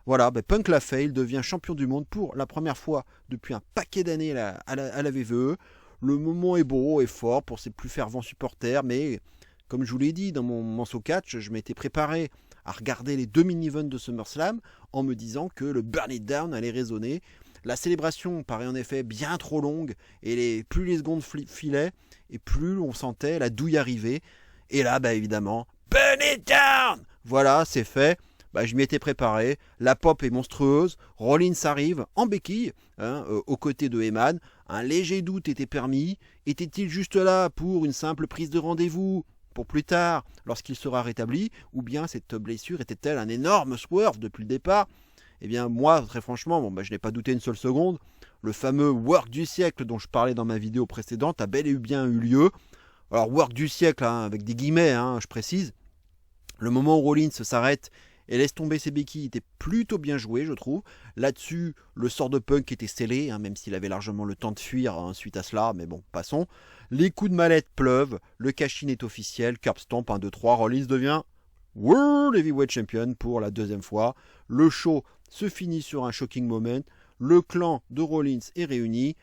Voilà, Punk l'a fait, il devient champion du monde pour la première fois depuis un paquet d'années à la WWE. Le moment est beau et fort pour ses plus fervents supporters, mais comme je vous l'ai dit dans mon Manso Catch, je m'étais préparé à regarder les 2 mini-events de SummerSlam en me disant que le Burn It Down allait résonner. La célébration paraît en effet bien trop longue et plus les secondes filaient et plus on sentait la douille arriver. Et là, évidemment, Burn It Down! Voilà, c'est fait. Je m'y étais préparé, la pop est monstrueuse, Rollins arrive en béquille, aux côtés de Heyman, un léger doute était permis, était-il juste là pour une simple prise de rendez-vous pour plus tard, lorsqu'il sera rétabli, ou bien cette blessure était-elle un énorme swerve depuis le départ? Eh bien moi, très franchement, je n'ai pas douté une seule seconde, le fameux work du siècle dont je parlais dans ma vidéo précédente a bel et bien eu lieu. Alors work du siècle, avec des guillemets, je précise, le moment où Rollins s'arrête et laisse tomber ses béquilles était plutôt bien joué, je trouve. Là-dessus, le sort de Punk était scellé, même s'il avait largement le temps de fuir suite à cela, mais bon, passons. Les coups de mallette pleuvent, le cash-in est officiel, curb stomp 1, 2, 3, Rollins devient World Heavyweight Champion pour la deuxième fois. Le show se finit sur un shocking moment, le clan de Rollins est réuni.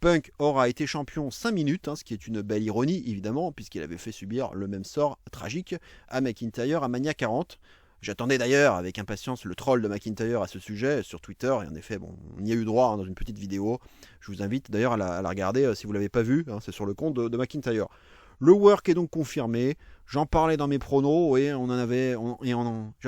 Punk aura été champion 5 minutes, ce qui est une belle ironie, évidemment, puisqu'il avait fait subir le même sort tragique à McIntyre à Mania 40. J'attendais d'ailleurs avec impatience le troll de McIntyre à ce sujet sur Twitter, et en effet, on y a eu droit dans une petite vidéo. Je vous invite d'ailleurs à la regarder si vous ne l'avez pas vue, c'est sur le compte de McIntyre. Le work est donc confirmé, j'en parlais dans mes pronos, et j'en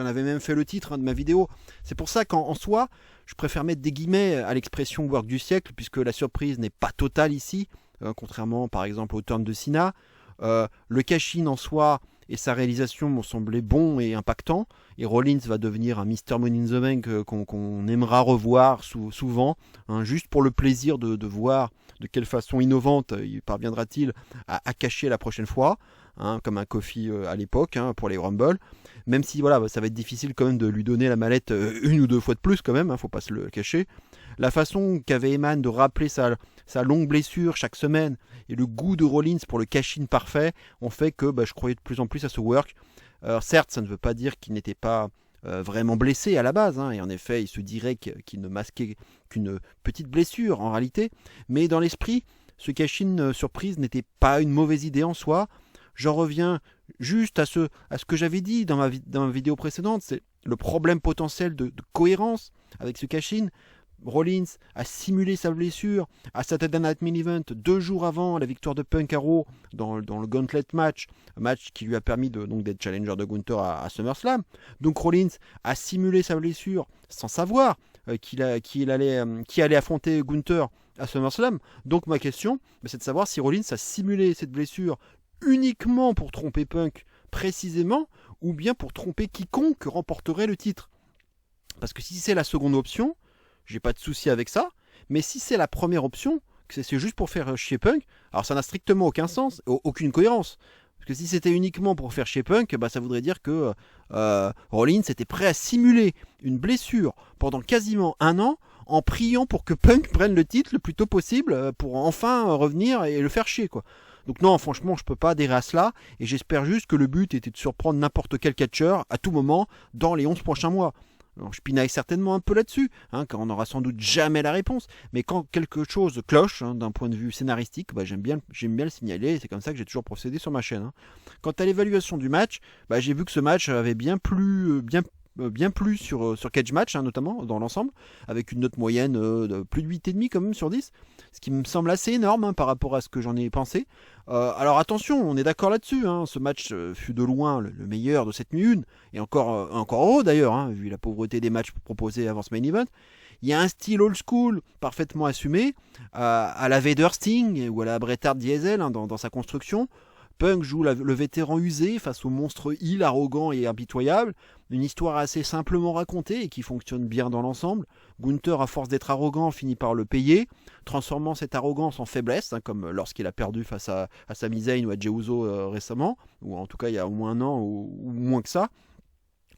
avais même fait le titre de ma vidéo. C'est pour ça qu'en soi, je préfère mettre des guillemets à l'expression work du siècle, puisque la surprise n'est pas totale ici, contrairement par exemple au turn de Cena. Le cash-in en soi et sa réalisation m'ont semblé bon et impactant, et Rollins va devenir un Mr. Money in the Bank qu'on aimera revoir souvent, juste pour le plaisir de voir de quelle façon innovante il parviendra-t-il à cacher la prochaine fois, comme un Kofi à l'époque pour les Rumble, même si ça va être difficile quand même de lui donner la mallette 1 ou 2 fois de plus quand même, faut pas se le cacher. La façon qu'avait Heyman de rappeler sa longue blessure chaque semaine et le goût de Rollins pour le cash-in parfait ont fait que je croyais de plus en plus à ce work. Alors, certes, ça ne veut pas dire qu'il n'était pas vraiment blessé à la base, et en effet, il se dirait qu'il ne masquait qu'une petite blessure en réalité, mais dans l'esprit, ce cash-in surprise n'était pas une mauvaise idée en soi. J'en reviens juste à ce que j'avais dit dans ma vidéo précédente, c'est le problème potentiel de cohérence avec ce cash-in. Rollins a simulé sa blessure à Saturday Night Main Event 2 jours avant la victoire de Punk à Raw dans le Gauntlet match, un match qui lui a permis donc d'être challenger de Gunther à SummerSlam. Donc Rollins a simulé sa blessure sans savoir qui allait affronter Gunther à SummerSlam. Donc ma question, c'est de savoir si Rollins a simulé cette blessure uniquement pour tromper Punk précisément, ou bien pour tromper quiconque remporterait le titre. Parce que si c'est la seconde option, j'ai pas de souci avec ça, mais si c'est la première option, que c'est juste pour faire chier Punk, alors ça n'a strictement aucun sens, aucune cohérence. Parce que si c'était uniquement pour faire chier Punk, ça voudrait dire que Rollins était prêt à simuler une blessure pendant quasiment 1 an en priant pour que Punk prenne le titre le plus tôt possible pour enfin revenir et le faire chier, quoi. Donc non, franchement, je peux pas adhérer à cela, et j'espère juste que le but était de surprendre n'importe quel catcheur à tout moment dans les 11 prochains mois. Alors, je pinaille certainement un peu là-dessus, car on n'aura sans doute jamais la réponse, mais quand quelque chose cloche, d'un point de vue scénaristique, j'aime bien le signaler, et c'est comme ça que j'ai toujours procédé sur ma chaîne. Quant à l'évaluation du match, j'ai vu que ce match avait bien plu sur Cage Match, notamment dans l'ensemble, avec une note moyenne de plus de 8,5 quand même sur 10, ce qui me semble assez énorme par rapport à ce que j'en ai pensé. Alors attention, on est d'accord là-dessus, ce match fut de loin le meilleur de cette nuit 1, et encore heureux d'ailleurs, vu la pauvreté des matchs proposés avant ce main event. Il y a un style old school parfaitement assumé, à la Vader Sting ou à la Bret Hart Diesel dans sa construction. Punk joue le vétéran usé face au monstre heel arrogant et impitoyable, une histoire assez simplement racontée et qui fonctionne bien dans l'ensemble. Gunther, à force d'être arrogant, finit par le payer, transformant cette arrogance en faiblesse, comme lorsqu'il a perdu face à Sami Zayn ou à Jey Uso récemment, ou en tout cas il y a au moins 1 an ou moins que ça.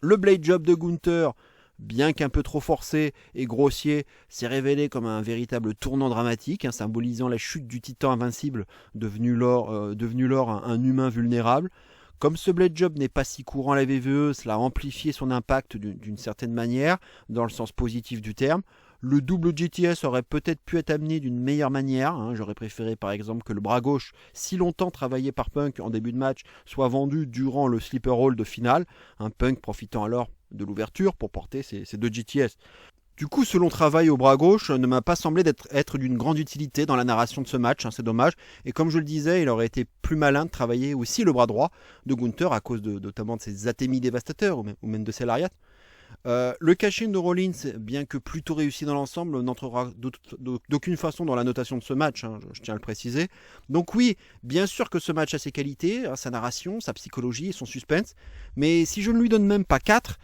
Le blade job de Gunther, bien qu'un peu trop forcé et grossier, s'est révélé comme un véritable tournant dramatique, symbolisant la chute du titan invincible devenu lors un humain vulnérable. Comme ce blade job n'est pas si courant à la WWE, cela a amplifié son impact d'une certaine manière, dans le sens positif du terme. Le double GTS aurait peut-être pu être amené d'une meilleure manière. J'aurais préféré par exemple que le bras gauche, si longtemps travaillé par Punk en début de match, soit vendu durant le sleeper hold final, Punk profitant alors de l'ouverture pour porter ces 2 GTS. Du coup, ce long travail au bras gauche ne m'a pas semblé être d'une grande utilité dans la narration de ce match, c'est dommage. Et comme je le disais, il aurait été plus malin de travailler aussi le bras droit de Gunther à cause notamment de ses atémies dévastateurs ou même de ses lariats. Le cash-in de Rollins, bien que plutôt réussi dans l'ensemble, n'entrera d'aucune façon dans la notation de ce match, je tiens à le préciser. Donc oui, bien sûr que ce match a ses qualités, sa narration, sa psychologie et son suspense, mais si je ne lui donne même pas 4,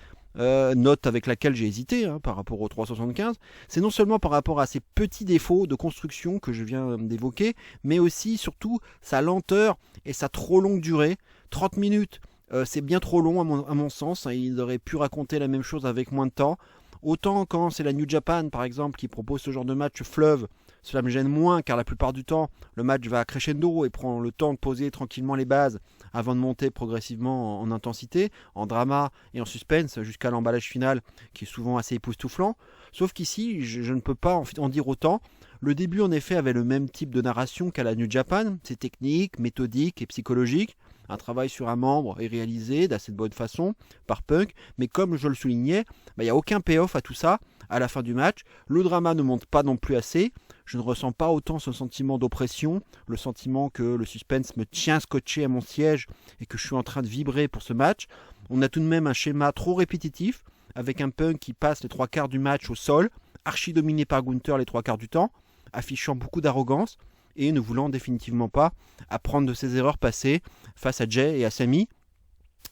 note avec laquelle j'ai hésité par rapport au 3,75, c'est non seulement par rapport à ces petits défauts de construction que je viens d'évoquer, mais aussi, surtout, sa lenteur et sa trop longue durée. 30 minutes, c'est bien trop long à mon sens, il aurait pu raconter la même chose avec moins de temps. Autant quand c'est la New Japan par exemple qui propose ce genre de match fleuve, cela me gêne moins car la plupart du temps le match va crescendo et prend le temps de poser tranquillement les bases avant de monter progressivement en intensité, en drama et en suspense jusqu'à l'emballage final qui est souvent assez époustouflant. Sauf qu'ici je ne peux pas en dire autant. Le début en effet avait le même type de narration qu'à la New Japan, c'est technique, méthodique et psychologique. Un travail sur un membre est réalisé d'assez bonne façon par Punk, mais comme je le soulignais, il n'y a aucun payoff à tout ça à la fin du match. Le drama ne monte pas non plus assez. Je ne ressens pas autant ce sentiment d'oppression, le sentiment que le suspense me tient scotché à mon siège et que je suis en train de vibrer pour ce match. On a tout de même un schéma trop répétitif, avec un Punk qui passe les 3/4 du match au sol, archi dominé par Gunther les 3/4 du temps, affichant beaucoup d'arrogance et ne voulant définitivement pas apprendre de ses erreurs passées face à Jey et à Sami.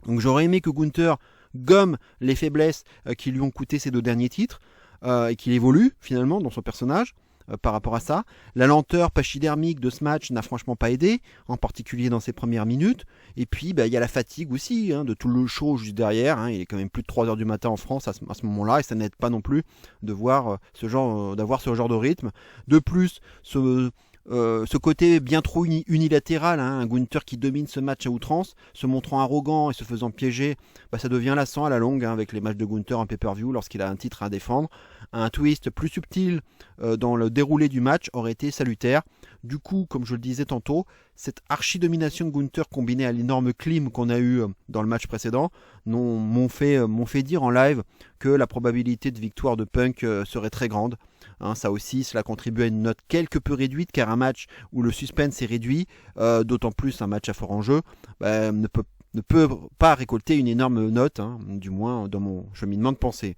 Donc j'aurais aimé que Gunther gomme les faiblesses qui lui ont coûté ses 2 derniers titres et qu'il évolue finalement dans son personnage par rapport à ça. La lenteur pachydermique de ce match n'a franchement pas aidé, en particulier dans ses premières minutes. Et puis il y a la fatigue aussi de tout le show juste derrière. Il est quand même plus de 3h du matin en France à ce moment-là et ça n'aide pas non plus d'avoir ce genre de rythme. De plus, ce côté bien trop unilatéral, un Gunther qui domine ce match à outrance, se montrant arrogant et se faisant piéger, ça devient lassant à la longue avec les matchs de Gunther en pay-per-view lorsqu'il a un titre à défendre. Un twist plus subtil dans le déroulé du match aurait été salutaire. Du coup, comme je le disais tantôt, cette archi-domination de Gunther combinée à l'énorme clim qu'on a eu dans le match précédent m'ont fait dire en live que la probabilité de victoire de Punk serait très grande. Hein, ça aussi, cela contribue à une note quelque peu réduite, car un match où le suspense est réduit, d'autant plus un match à fort enjeu, ne peut pas récolter une énorme note, hein, du moins dans mon cheminement de pensée.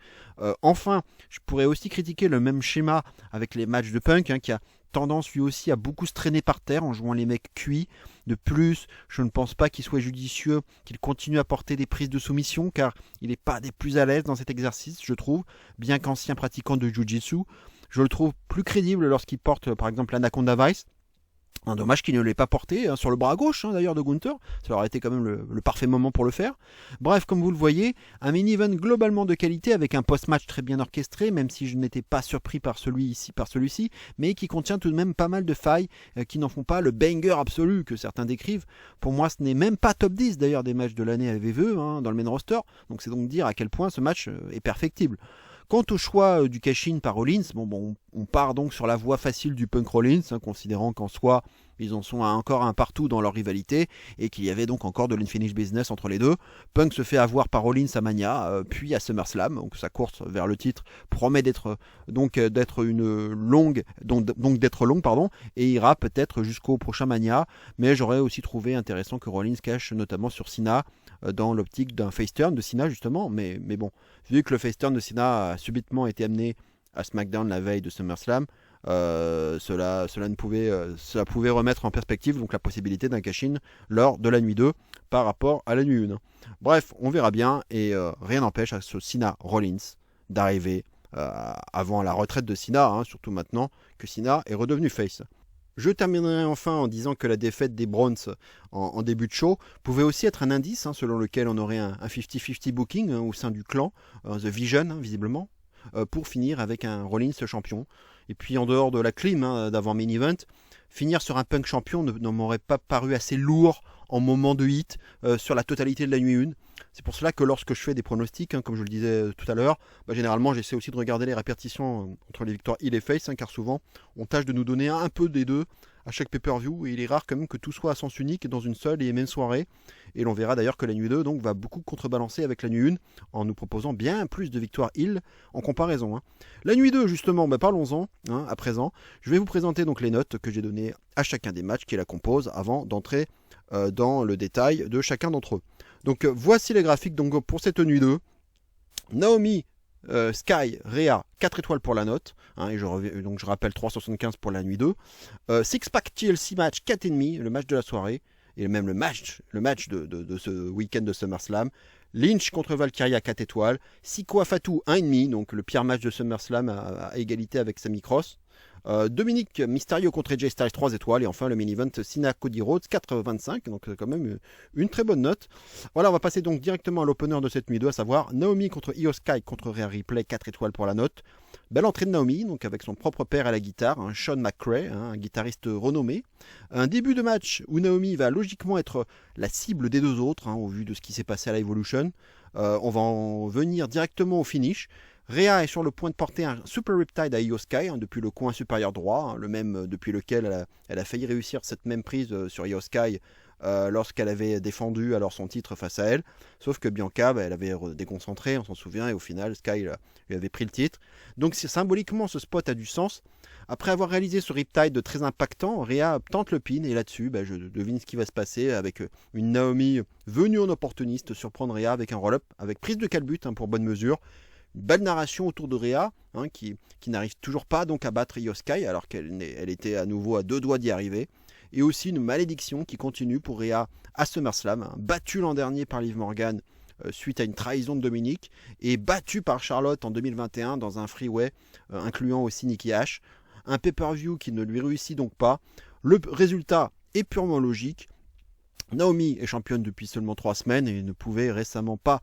Enfin, je pourrais aussi critiquer le même schéma avec les matchs de Punk, hein, qui a tendance lui aussi à beaucoup se traîner par terre en jouant les mecs cuits. De plus, je ne pense pas qu'il soit judicieux qu'il continue à porter des prises de soumission, car il n'est pas des plus à l'aise dans cet exercice, je trouve, bien qu'ancien pratiquant de Jiu-Jitsu. Je le trouve plus crédible lorsqu'il porte par exemple l'Anaconda Vice. Un dommage qu'il ne l'ait pas porté sur le bras gauche d'ailleurs de Gunther, ça aurait été quand même le parfait moment pour le faire. Bref, comme vous le voyez, un mini-event globalement de qualité avec un post-match très bien orchestré, même si je n'étais pas surpris par celui-ci, mais qui contient tout de même pas mal de failles qui n'en font pas le banger absolu que certains décrivent. Pour moi, ce n'est même pas top 10 d'ailleurs des matchs de l'année à VVE dans le main roster, donc c'est donc dire à quel point ce match est perfectible. Quant au choix du cash-in par Rollins, on part donc sur la voie facile du Punk Rollins, considérant qu'en soi, ils en sont encore un partout dans leur rivalité, et qu'il y avait donc encore de l'unfinished business entre les deux. Punk se fait avoir par Rollins à Mania, puis à SummerSlam, donc sa course vers le titre promet d'être longue, et ira peut-être jusqu'au prochain Mania, mais j'aurais aussi trouvé intéressant que Rollins cache notamment sur Cena, dans l'optique d'un face turn de Cena justement, mais bon, vu que le face turn de Cena a subitement été amené à SmackDown la veille de SummerSlam, cela pouvait remettre en perspective donc la possibilité d'un cash-in lors de la nuit 2 par rapport à la nuit 1. Bref, on verra bien, et rien n'empêche à ce Cena Rollins d'arriver avant la retraite de Cena, surtout maintenant que Cena est redevenu face. Je terminerai enfin en disant que la défaite des Browns en début de show pouvait aussi être un indice selon lequel on aurait un 50-50 booking au sein du clan, The Vision visiblement, pour finir avec un Rollins champion. Et puis en dehors de la clim d'avant main event, finir sur un Punk champion ne m'aurait pas paru assez lourd en moment de hit sur la totalité de la nuit 1. C'est pour cela que lorsque je fais des pronostics, comme je le disais tout à l'heure, généralement j'essaie aussi de regarder les répartitions entre les victoires heel et face, car souvent on tâche de nous donner un peu des deux à chaque pay-per-view, et il est rare quand même que tout soit à sens unique dans une seule et même soirée. Et l'on verra d'ailleurs que la nuit 2 donc, va beaucoup contrebalancer avec la nuit 1 en nous proposant bien plus de victoires heel en comparaison. La nuit 2 justement, parlons-en à présent. Je vais vous présenter donc les notes que j'ai données à chacun des matchs qui la composent avant d'entrer dans le détail de chacun d'entre eux. Donc voici les graphiques donc, pour cette nuit 2. Naomi, Sky, Rhea, 4 étoiles pour la note, et je rappelle 3,75 pour la nuit 2. Six Pack TLC match, 4,5, le match de la soirée, et même le match de ce week-end de SummerSlam. Lynch contre Valkyria, 4 étoiles. Sikoa Fatou, 1,5, donc le pire match de SummerSlam à égalité avec Sami Cross. Dominique Mysterio contre AJ Styles, 3 étoiles. Et enfin le main event Cena Cody Rhodes, 4,25, donc quand même une très bonne note. Voilà, on va passer donc directement à l'opener de cette nuit 2, à savoir Naomi contre Io Sky contre Rhea Ripley, 4 étoiles pour la note. Belle entrée de Naomi, donc avec son propre père à la guitare, Sean McCray, un guitariste renommé. Un début de match où Naomi va logiquement être la cible des deux autres, au vu de ce qui s'est passé à la Evolution. On va en venir directement au finish. Rhea est sur le point de porter un Super Riptide à Io Sky depuis le coin supérieur droit, le même depuis lequel elle a failli réussir cette même prise sur Io Sky lorsqu'elle avait défendu alors son titre face à elle. Sauf que Bianca, elle avait déconcentré, on s'en souvient, et au final, Sky lui avait pris le titre. Donc symboliquement, ce spot a du sens. Après avoir réalisé ce Riptide très impactant, Rhea tente le pin, et là-dessus, je devine ce qui va se passer avec une Naomi venue en opportuniste surprendre Rhea avec un roll-up, avec prise de calbut pour bonne mesure. Une belle narration autour de Rhea, qui n'arrive toujours pas donc à battre Io Sky, alors qu'elle était à nouveau à 2 doigts d'y arriver. Et aussi une malédiction qui continue pour Rhea à SummerSlam, battue l'an dernier par Liv Morgan suite à une trahison de Dominique, et battue par Charlotte en 2021 dans un freeway incluant aussi Nikki Ash. Un pay-per-view qui ne lui réussit donc pas. Le résultat est purement logique. Naomi est championne depuis seulement 3 semaines et ne pouvait décemment pas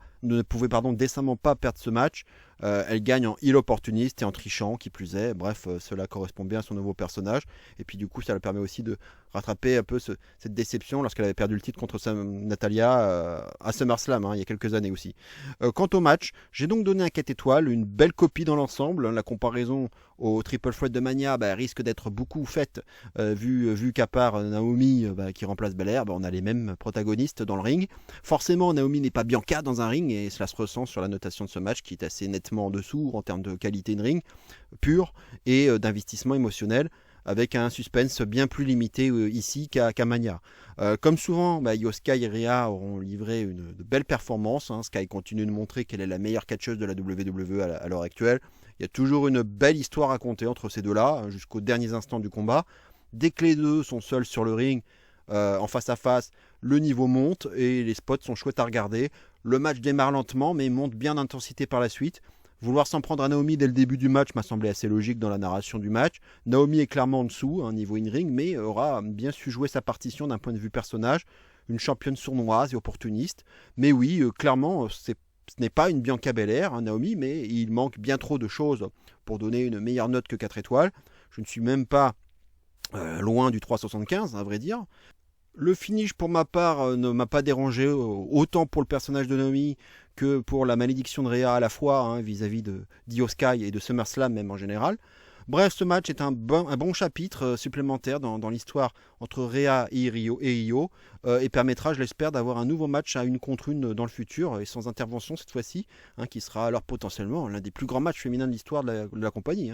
perdre ce match. Elle gagne en heel opportuniste et en trichant, qui plus est. Bref, cela correspond bien à son nouveau personnage. Et puis du coup, ça lui permet aussi de rattraper un peu cette déception lorsqu'elle avait perdu le titre contre Natalya à SummerSlam, il y a quelques années aussi. Quant au match, j'ai donc donné un 4 étoiles, une belle copie dans l'ensemble. La comparaison au triple threat de Mania risque d'être beaucoup faite, vu qu'à part Naomi qui remplace Belair, on a les mêmes protagonistes dans le ring. Forcément, Naomi n'est pas Bianca dans un ring, et cela se ressent sur la notation de ce match qui est assez nettement en dessous en termes de qualité de ring pure et d'investissement émotionnel, avec un suspense bien plus limité ici qu'à Mania. Comme souvent, Io Sky et Rhea auront livré de belles performances. Sky continue de montrer qu'elle est la meilleure catcheuse de la WWE à l'heure actuelle. Il y a toujours une belle histoire à raconter entre ces deux-là, jusqu'aux derniers instants du combat. Dès que les deux sont seuls sur le ring, en face à face, le niveau monte et les spots sont chouettes à regarder. Le match démarre lentement, mais monte bien d'intensité par la suite. Vouloir s'en prendre à Naomi dès le début du match m'a semblé assez logique dans la narration du match. Naomi est clairement en dessous, niveau in-ring, mais aura bien su jouer sa partition d'un point de vue personnage. Une championne sournoise et opportuniste. Mais oui, clairement, ce n'est pas une Bianca Belair, Naomi, mais il manque bien trop de choses pour donner une meilleure note que 4 étoiles. Je ne suis même pas loin du 3,75, à vrai dire. Le finish, pour ma part, ne m'a pas dérangé, autant pour le personnage de Naomi que pour la malédiction de Rhea à la fois, vis-à-vis d'Io Sky et de SummerSlam même en général. Bref, ce match est un bon chapitre supplémentaire dans l'histoire entre Rhea et Io, et permettra, je l'espère, d'avoir un nouveau match à 1 contre 1 dans le futur, et sans intervention cette fois-ci, qui sera alors potentiellement l'un des plus grands matchs féminins de l'histoire de la compagnie.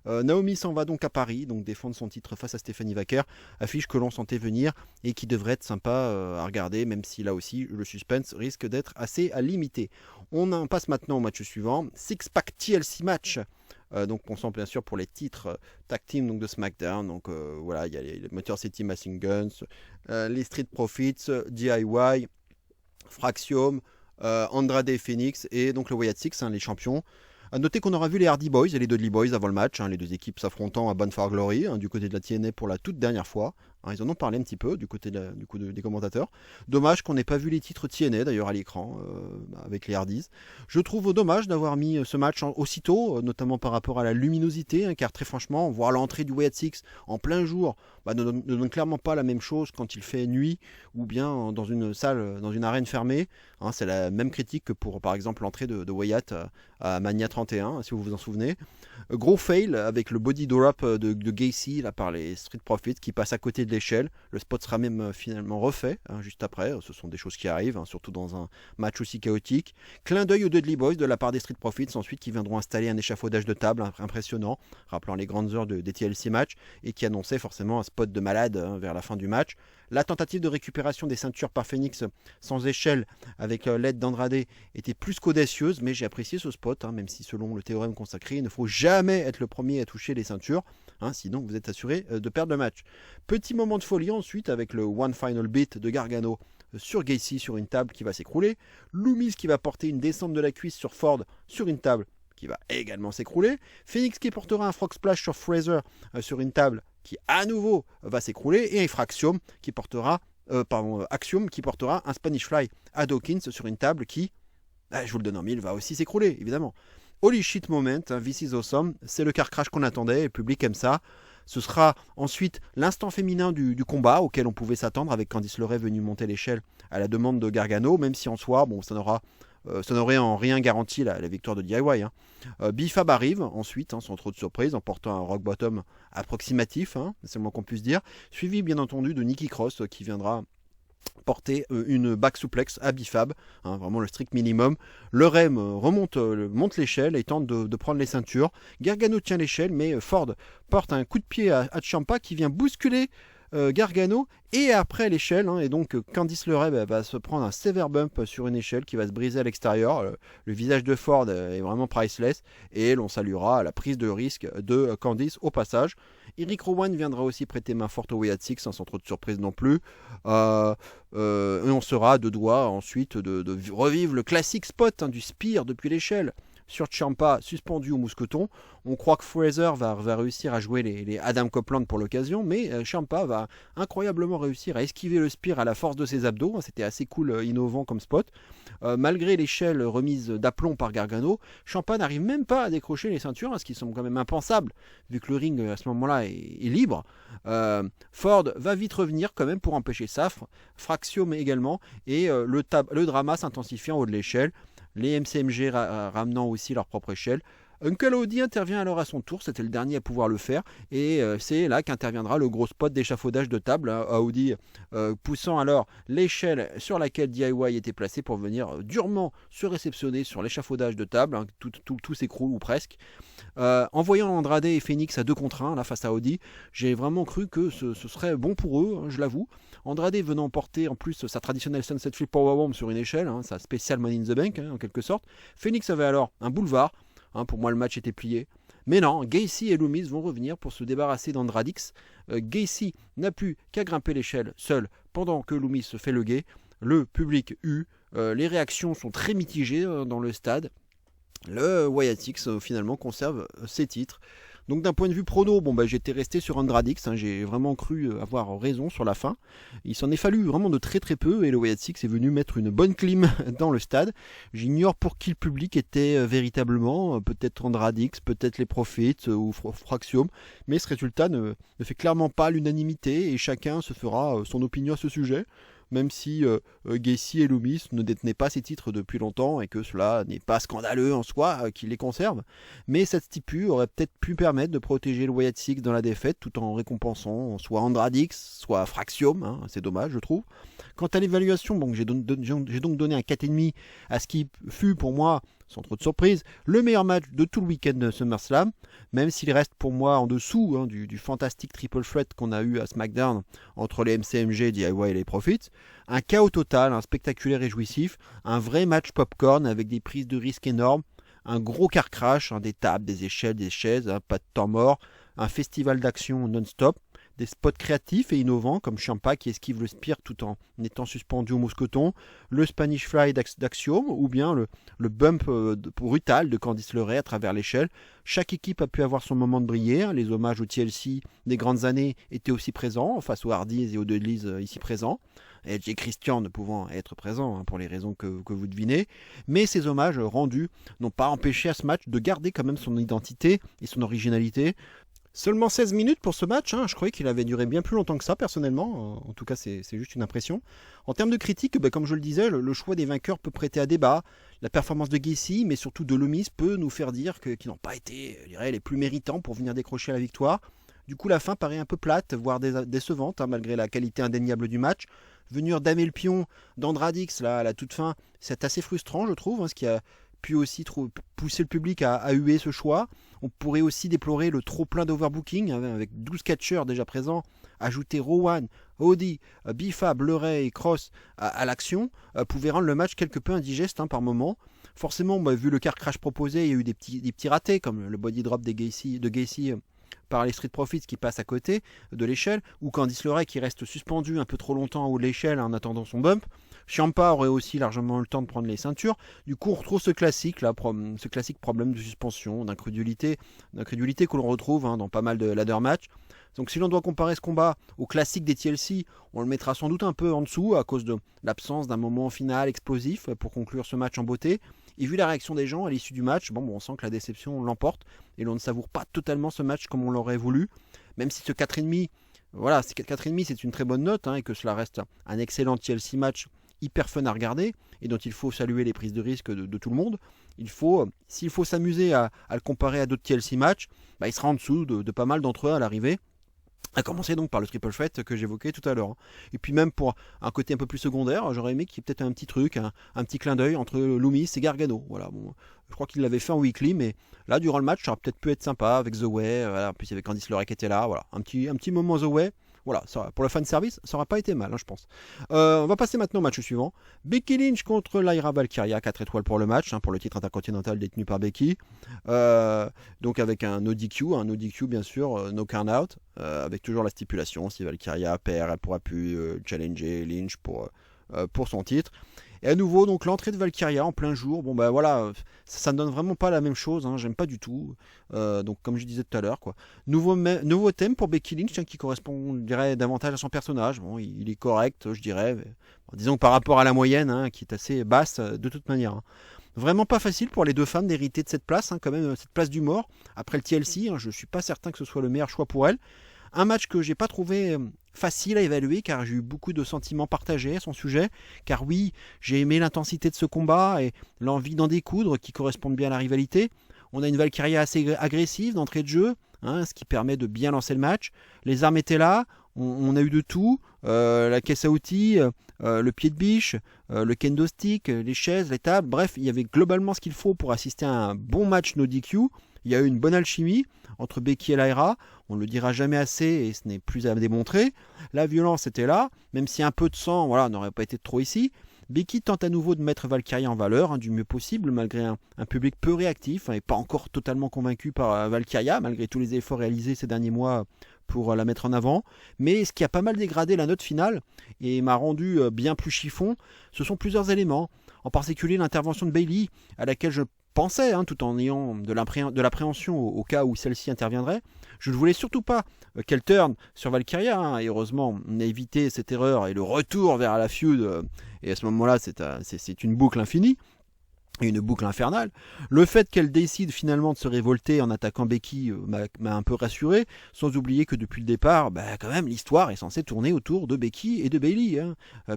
Naomi s'en va donc à Paris, donc défendre son titre face à Stephanie Wacker, affiche que l'on sentait venir et qui devrait être sympa à regarder, même si là aussi le suspense risque d'être assez limité. On en passe maintenant au match suivant, Six-Pack TLC match. Donc on sent bien sûr pour les titres tag team donc de SmackDown. Donc voilà, il y a les Motor City Machine Guns, les Street Profits, DIY, Fraxium, Andrade et Phoenix, et donc le Wyatt Six, les champions. A noter qu'on aura vu les Hardy Boys et les Dudley Boys avant le match, les deux équipes s'affrontant à Bound for Glory, du côté de la TNA pour la toute dernière fois. Ils en ont parlé un petit peu du côté des commentateurs. Dommage qu'on n'ait pas vu les titres TNA d'ailleurs à l'écran avec les Hardys. Je trouve dommage d'avoir mis ce match aussitôt, notamment par rapport à la luminosité, car très franchement, voir l'entrée du Wyatt Six en plein jour ne donne clairement pas la même chose quand il fait nuit ou bien dans une salle, dans une arène fermée. C'est la même critique que pour par exemple l'entrée de Wyatt à Mania 31, si vous vous en souvenez. Gros fail avec le body drop de Gacy là, par les Street Profits qui passe à côté de l'échelle. Le spot sera même finalement refait juste après. Ce sont des choses qui arrivent, surtout dans un match aussi chaotique. Clin d'œil aux Dudley Boys de la part des Street Profits ensuite, qui viendront installer un échafaudage de table impressionnant, rappelant les grandes heures des TLC match, et qui annonçait forcément un spot de malade vers la fin du match. La tentative de récupération des ceintures par Phoenix sans échelle avec l'aide d'Andrade était plus qu'audacieuse, mais j'ai apprécié ce spot, même si selon le théorème consacré, il ne faut jamais être le premier à toucher les ceintures, sinon vous êtes assuré de perdre le match. Petit moment de folie ensuite avec le One Final Beat de Gargano sur Gacy sur une table qui va s'écrouler, Loomis qui va porter une descente de la cuisse sur Ford sur une table qui va également s'écrouler, Phoenix qui portera un frog splash sur Fraser sur une table qui à nouveau va s'écrouler, et Axiom qui portera un Spanish Fly à Dawkins sur une table qui, je vous le donne en mille, va aussi s'écrouler évidemment. Holy shit moment, this is awesome, c'est le car crash qu'on attendait, et le public aime ça. Ce sera ensuite l'instant féminin du combat auquel on pouvait s'attendre, avec Candice LeRae venue monter l'échelle à la demande de Gargano, même si en soi, ça n'aurait en rien garanti la victoire de DIY. Bifab arrive ensuite, sans trop de surprise, en portant un rock bottom approximatif, c'est le moins qu'on puisse dire, suivi bien entendu de Nikki Cross qui viendra porter une back suplex à Bifab, vraiment le strict minimum. Le Rem monte l'échelle et tente de prendre les ceintures. Gargano tient l'échelle, mais Ford porte un coup de pied à Ciampa qui vient bousculer Gargano et après l'échelle, et donc Candice LeRae va se prendre un sévère bump sur une échelle qui va se briser à l'extérieur. Le visage de Ford est vraiment priceless et l'on saluera la prise de risque de Candice au passage. Eric Rowan viendra aussi prêter main forte au Wyatt Six, sans trop de surprise non plus, et on sera à deux doigts ensuite de revivre le classique spot du spear depuis l'échelle sur Ciampa suspendu au mousqueton. On croit que Fraser va réussir à jouer les Adam Copeland pour l'occasion, mais Ciampa va incroyablement réussir à esquiver le spear à la force de ses abdos. C'était assez cool, innovant comme spot. Malgré l'échelle remise d'aplomb par Gargano, Ciampa n'arrive même pas à décrocher les ceintures, ce qui semble quand même impensable vu que le ring à ce moment-là est libre. Ford va vite revenir quand même pour empêcher ça, Fraxium également, et le drama s'intensifie en haut de l'échelle. Les MCMG ramenant aussi leur propre échelle. Uncle Audi intervient alors à son tour, c'était le dernier à pouvoir le faire, et c'est là qu'interviendra le gros spot d'échafaudage de table, hein, Audi poussant alors l'échelle sur laquelle DIY était placé pour venir durement se réceptionner sur l'échafaudage de table, hein, tout s'écroule ou presque. En voyant Andrade et Phoenix à 2 contre 1 là, face à Audi, j'ai vraiment cru que ce serait bon pour eux, hein, je l'avoue. Andrade venant porter en plus sa traditionnelle Sunset Flip Powerbomb sur une échelle, hein, sa spéciale Money in the Bank, hein, en quelque sorte. Phoenix avait alors un boulevard. Pour moi, le match était plié. Mais non, Gacy et Loomis vont revenir pour se débarrasser d'Andradix. Gacy n'a plus qu'à grimper l'échelle seul pendant que Loomis se fait le guet. Le public hue. Les réactions sont très mitigées dans le stade. Le Wyatt Six finalement conserve ses titres. Donc d'un point de vue prono, j'étais resté sur Andradix, hein, j'ai vraiment cru avoir raison sur la fin. Il s'en est fallu vraiment de très très peu et le Wyatt Six est venu mettre une bonne clim dans le stade. J'ignore pour qui le public était véritablement, peut-être Andradix, peut-être les Profits ou Fraxium, mais ce résultat ne fait clairement pas l'unanimité et chacun se fera son opinion à ce sujet. Même si Gacy et Loomis ne détenaient pas ces titres depuis longtemps et que cela n'est pas scandaleux en soi qu'ils les conservent. Mais cette stipule aurait peut-être pu permettre de protéger le Wyatt Six dans la défaite tout en récompensant soit Andradix, soit Fraxium, hein, c'est dommage je trouve. Quant à l'évaluation, j'ai donc donné un 4,5 à ce qui fut pour moi, sans trop de surprise, le meilleur match de tout le week-end de SummerSlam, même s'il reste pour moi en dessous du fantastique triple threat qu'on a eu à SmackDown entre les MCMG, DIY et les Profits. Un chaos total, un spectaculaire et jouissif, un vrai match popcorn avec des prises de risques énormes, un gros car crash, des tables, des échelles, des chaises, pas de temps mort, un festival d'action non-stop, des spots créatifs et innovants comme Ciampa qui esquive le spear tout en étant suspendu au mousqueton, le Spanish Fly d'Axiom ou bien le bump brutal de Candice LeRae à travers l'échelle. Chaque équipe a pu avoir son moment de briller, les hommages au TLC des grandes années étaient aussi présents face aux Hardys et aux Dudleys ici présents, Edge et Christian ne pouvant être présents pour les raisons que vous devinez, mais ces hommages rendus n'ont pas empêché à ce match de garder quand même son identité et son originalité. Seulement 16 minutes pour ce match, je croyais qu'il avait duré bien plus longtemps que ça personnellement, en tout cas c'est juste une impression. En termes de critique, comme je le disais, le choix des vainqueurs peut prêter à débat, la performance de Gacy, mais surtout de Loomis peut nous faire dire qu'ils n'ont pas été les plus méritants pour venir décrocher la victoire. Du coup la fin paraît un peu plate, voire décevante, malgré la qualité indéniable du match. Venir damer le pion d'Andradix là, à la toute fin, c'est assez frustrant je trouve, ce qui a pu aussi pousser le public à huer ce choix. On pourrait aussi déplorer le trop plein d'overbooking avec 12 catcheurs déjà présents, ajouter Rowan, Audi, Bifab, LeRae et Cross à l'action pouvait rendre le match quelque peu indigeste par moment. Forcément, vu le car crash proposé, il y a eu des petits ratés comme le body drop de Gacy par les Street Profits qui passent à côté de l'échelle, ou Candice LeRae qui reste suspendu un peu trop longtemps en haut de l'échelle en attendant son bump. Ciampa aurait aussi largement eu le temps de prendre les ceintures. Du coup, on retrouve ce classique problème de suspension, d'incrédulité que l'on retrouve dans pas mal de ladder match. Donc si l'on doit comparer ce combat au classique des TLC, on le mettra sans doute un peu en dessous à cause de l'absence d'un moment final explosif pour conclure ce match en beauté. Et vu la réaction des gens à l'issue du match, on sent que la déception l'emporte et l'on ne savoure pas totalement ce match comme on l'aurait voulu. Même si ce 4,5, c'est une très bonne note et que cela reste un excellent TLC match hyper fun à regarder et dont il faut saluer les prises de risque de tout le monde. S'il faut s'amuser à le comparer à d'autres TLC matchs, il sera en dessous de pas mal d'entre eux à l'arrivée. À commencer donc par le triple threat que j'évoquais tout à l'heure. Et puis même pour un côté un peu plus secondaire, j'aurais aimé qu'il y ait peut-être un petit truc, un petit clin d'œil entre Loomis et Gargano. Voilà, je crois qu'il l'avait fait en weekly, mais là durant le match, ça aurait peut-être pu être sympa avec The Way. En plus il y avait Candice LeRae qui était là. Voilà, un petit moment The Way. Voilà, pour le fan service, ça n'aura pas été mal, je pense. On va passer maintenant au match suivant. Becky Lynch contre Lyra Valkyria, 4 étoiles pour le match, pour le titre intercontinental détenu par Becky. Donc avec un no DQ bien sûr, no count out, avec toujours la stipulation, si Valkyria perd, elle pourra plus challenger Lynch pour son titre. Et à nouveau, donc l'entrée de Valkyria en plein jour, ça ne donne vraiment pas la même chose, j'aime pas du tout. Donc comme je disais tout à l'heure, nouveau thème pour Becky Lynch qui correspond, je dirais, davantage à son personnage. Il est correct, je dirais, disons que par rapport à la moyenne, qui est assez basse de toute manière. Vraiment pas facile pour les deux femmes d'hériter de cette place, quand même, cette place du mort. Après le TLC, je suis pas certain que ce soit le meilleur choix pour elle. Un match que j'ai pas trouvé facile à évaluer car j'ai eu beaucoup de sentiments partagés à son sujet. Car oui, j'ai aimé l'intensité de ce combat et l'envie d'en découdre qui correspondent bien à la rivalité. On a une Valkyria assez agressive d'entrée de jeu, ce qui permet de bien lancer le match. Les armes étaient là, on a eu de tout, la caisse à outils, le pied de biche, le kendo stick, les chaises, les tables, bref, il y avait globalement ce qu'il faut pour assister à un bon match no DQ. Il y a eu une bonne alchimie entre Becky et Lyra, on ne le dira jamais assez et ce n'est plus à démontrer. La violence était là, même si un peu de sang n'aurait pas été trop ici. Becky tente à nouveau de mettre Valkyria en valeur, du mieux possible, malgré un public peu réactif et pas encore totalement convaincu par Valkyria, malgré tous les efforts réalisés ces derniers mois pour la mettre en avant. Mais ce qui a pas mal dégradé la note finale et m'a rendu bien plus chiffon, ce sont plusieurs éléments, en particulier l'intervention de Bayley, à laquelle je pensais, tout en ayant de l'appréhension au cas où celle-ci interviendrait. Je ne voulais surtout pas qu'elle turn sur Valkyria, et heureusement on a évité cette erreur et le retour vers la feud, et à ce moment-là c'est une boucle infinie, une boucle infernale. Le fait qu'elle décide finalement de se révolter en attaquant Becky m'a un peu rassuré, sans oublier que depuis le départ, quand même l'histoire est censée tourner autour de Becky et de Bayley,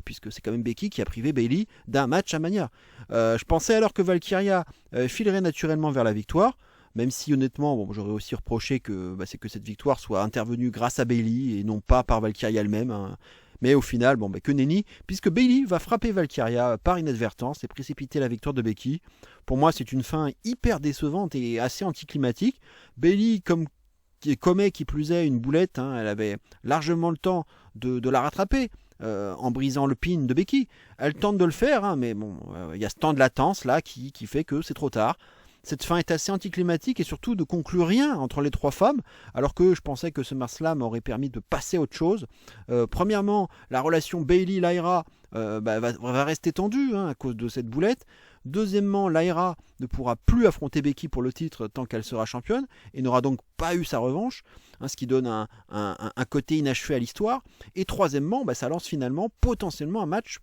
puisque c'est quand même Becky qui a privé Bayley d'un match à Mania. Je pensais alors que Valkyria filerait naturellement vers la victoire, même si honnêtement, j'aurais aussi reproché que cette victoire soit intervenue grâce à Bayley et non pas par Valkyria elle-même. Mais au final, que nenni, puisque Bayley va frapper Valkyria par inadvertance et précipiter la victoire de Becky. Pour moi, c'est une fin hyper décevante et assez anticlimatique. Bayley, commet qui plus est une boulette, elle avait largement le temps de la rattraper en brisant le pin de Becky. Elle tente de le faire, mais il y a ce temps de latence là qui fait que c'est trop tard. Cette fin est assez anticlimatique et surtout ne conclut rien entre les trois femmes, alors que je pensais que SummerSlam aurait permis de passer à autre chose. Premièrement, la relation Bayley-Lyra va rester tendue à cause de cette boulette. Deuxièmement, Lyra ne pourra plus affronter Becky pour le titre tant qu'elle sera championne et n'aura donc pas eu sa revanche, ce qui donne un côté inachevé à l'histoire. Et troisièmement, ça lance finalement potentiellement un match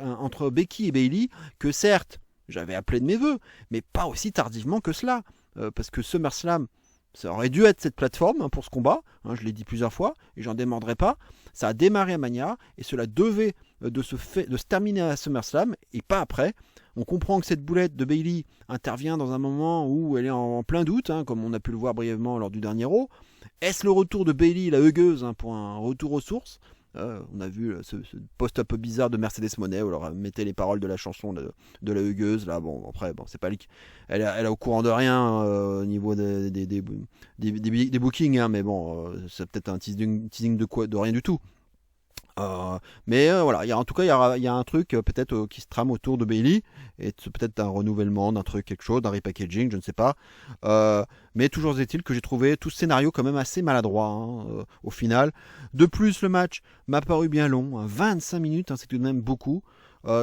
entre Becky et Bayley que certes, j'avais appelé de mes voeux, mais pas aussi tardivement que cela, parce que SummerSlam, ça aurait dû être cette plateforme pour ce combat, je l'ai dit plusieurs fois, et j'en démordrai pas. Ça a démarré à Mania, et cela devait de se terminer à SummerSlam, et pas après. On comprend que cette boulette de Bayley intervient dans un moment où elle est en plein doute, comme on a pu le voir brièvement lors du dernier Raw. Est-ce le retour de Bayley, la hugueuse, pour un retour aux sources ? On a vu ce post un peu bizarre de Mercedes Moné où elle mettait les paroles de la chanson de la hugueuse. Là, après, c'est pas elle est au courant de rien au niveau des bookings, mais c'est peut-être un teasing de rien du tout. Mais voilà, en tout cas, il y a un truc peut-être qui se trame autour de Bayley, et peut-être un renouvellement d'un truc, quelque chose, d'un repackaging, je ne sais pas. Mais toujours est-il que j'ai trouvé tout ce scénario quand même assez maladroit au final. De plus, le match m'a paru bien long, 25 minutes, c'est tout de même beaucoup.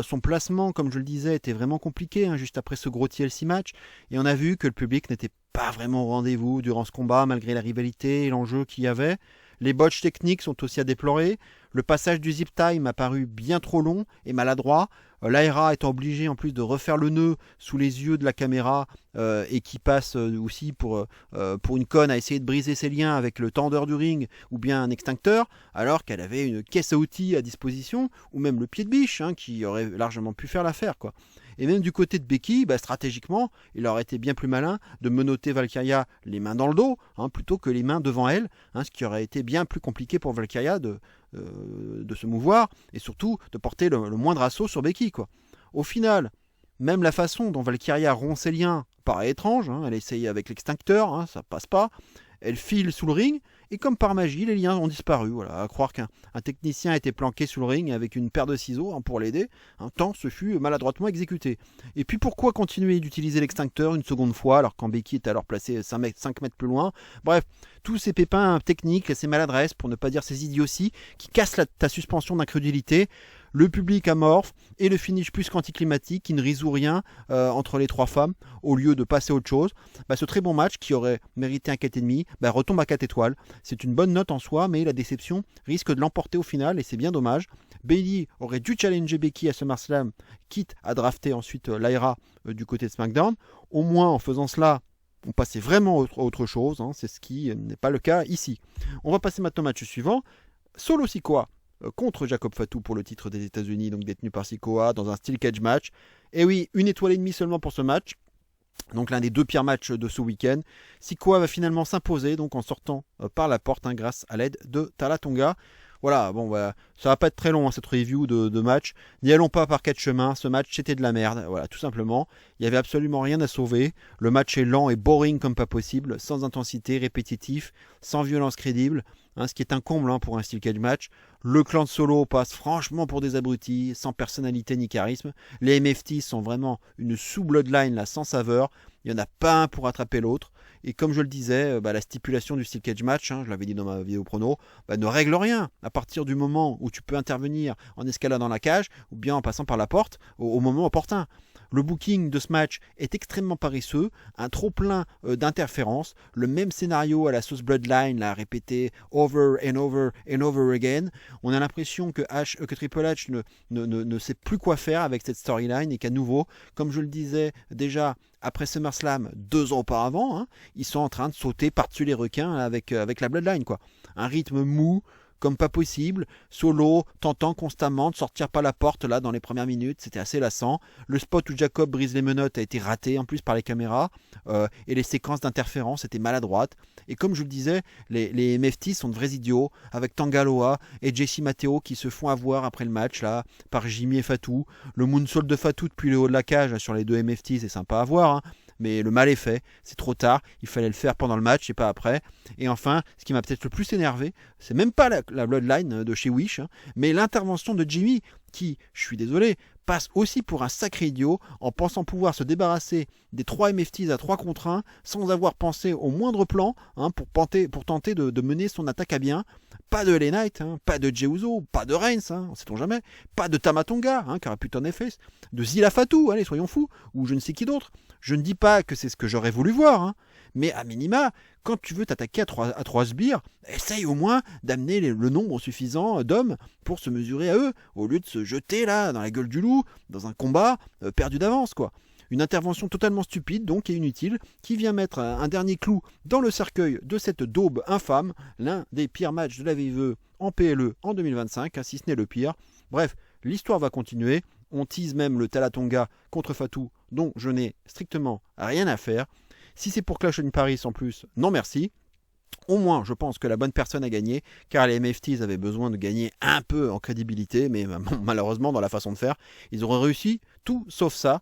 Son placement, comme je le disais, était vraiment compliqué juste après ce gros TLC match, et on a vu que le public n'était pas vraiment au rendez-vous durant ce combat, malgré la rivalité et l'enjeu qu'il y avait. Les botches techniques sont aussi à déplorer. Le passage du zip tie m'a paru bien trop long et maladroit. Lyra étant obligée en plus de refaire le nœud sous les yeux de la caméra et qui passe aussi pour une conne à essayer de briser ses liens avec le tendeur du ring ou bien un extincteur, alors qu'elle avait une caisse à outils à disposition ou même le pied de biche qui aurait largement pu faire l'affaire, quoi. Et même du côté de Becky, stratégiquement, il aurait été bien plus malin de menotter Valkyria les mains dans le dos, plutôt que les mains devant elle, ce qui aurait été bien plus compliqué pour Valkyria de se mouvoir, et surtout de porter le moindre assaut sur Becky, quoi. Au final, même la façon dont Valkyria rompt ses liens paraît étrange, elle essaye avec l'extincteur, ça passe pas, elle file sous le ring, et comme par magie, les liens ont disparu. Voilà, à croire qu'un technicien a été planqué sous le ring avec une paire de ciseaux pour l'aider, tant ce fut maladroitement exécuté. Et puis pourquoi continuer d'utiliser l'extincteur une seconde fois alors quand Becky est alors placée 5 mètres plus loin? Bref, tous ces pépins techniques, ces maladresses, pour ne pas dire ces idioties, qui cassent ta suspension d'incrédulité, le public amorphe et le finish plus qu'anticlimatique qui ne résout rien entre les trois femmes au lieu de passer à autre chose. Ce très bon match qui aurait mérité un 4,5 retombe à 4 étoiles. C'est une bonne note en soi, mais la déception risque de l'emporter au final et c'est bien dommage. Bayley aurait dû challenger Becky à SummerSlam, quitte à drafter ensuite Lyra du côté de SmackDown. Au moins en faisant cela, on passait vraiment à autre chose, c'est ce qui n'est pas le cas ici. On va passer maintenant au match suivant. Solo Sikoa contre Jacob Fatu pour le titre des États-Unis, donc détenu par Sikoa dans un steel cage match. Et oui, 1,5 étoile seulement pour ce match. Donc l'un des 2 pires matchs de ce week-end. Sikoa va finalement s'imposer donc en sortant par la porte grâce à l'aide de Tala Tonga. Voilà, bon, bah, ça va pas être très long cette review de match. N'y allons pas par 4 chemins, ce match c'était de la merde, voilà, tout simplement. Il n'y avait absolument rien à sauver. Le match est lent et boring comme pas possible, sans intensité, répétitif, sans violence crédible, ce qui est un comble pour un steel cage match. Le clan de Solo passe franchement pour des abrutis, sans personnalité ni charisme. Les MFT sont vraiment une sous-bloodline là, sans saveur. Il n'y en a pas un pour attraper l'autre. Et comme je le disais, la stipulation du steel cage match, je l'avais dit dans ma vidéo prono, ne règle rien. À partir du moment où tu peux intervenir en escaladant la cage ou bien en passant par la porte au moment opportun. Le booking de ce match est extrêmement paresseux, un trop plein d'interférences, le même scénario à la sauce Bloodline, là, répété over and over and over again. On a l'impression que Triple H ne sait plus quoi faire avec cette storyline et qu'à nouveau, comme je le disais déjà après SummerSlam 2 ans auparavant, ils sont en train de sauter par-dessus les requins avec la Bloodline, quoi. Un rythme mou, comme pas possible. Solo tentant constamment de sortir par la porte là dans les premières minutes, c'était assez lassant. Le spot où Jacob brise les menottes a été raté en plus par les caméras et les séquences d'interférence étaient maladroites. Et comme je le disais, les MFT sont de vrais idiots avec Tangaloa et Jesse Mateo qui se font avoir après le match là par Jimmy et Fatou. Le moonsault de Fatou depuis le haut de la cage sur les 2 MFT, c'est sympa à voir, mais le mal est fait, c'est trop tard, il fallait le faire pendant le match et pas après. Et enfin, ce qui m'a peut-être le plus énervé, c'est même pas la Bloodline de chez Wish, mais l'intervention de Jimmy, qui, je suis désolé, passe aussi pour un sacré idiot en pensant pouvoir se débarrasser des 3 MFTs à 3 contre 1 sans avoir pensé au moindre plan pour tenter de mener son attaque à bien. Pas de LA Knight, pas de Jey Uso, pas de Reigns, sait-on jamais, pas de Tama Tonga, qui aurait pu en effet, de Zilla Fatou, allez soyons fous, ou je ne sais qui d'autre. Je ne dis pas que c'est ce que j'aurais voulu voir, mais à minima, quand tu veux t'attaquer à 3 sbires, essaye au moins d'amener le nombre suffisant d'hommes pour se mesurer à eux, au lieu de se jeter là dans la gueule du loup, dans un combat perdu d'avance, quoi. Une intervention totalement stupide donc et inutile qui vient mettre un dernier clou dans le cercueil de cette daube infâme, l'un des pires matchs de la VIVE en PLE en 2025, si ce n'est le pire. Bref, l'histoire va continuer. On tease même le Tala Tonga contre Fatou, dont je n'ai strictement rien à faire. Si c'est pour Clash in Paris en plus, non merci. Au moins, je pense que la bonne personne a gagné, car les MFTs avaient besoin de gagner un peu en crédibilité, mais malheureusement, dans la façon de faire, ils auraient réussi tout sauf ça.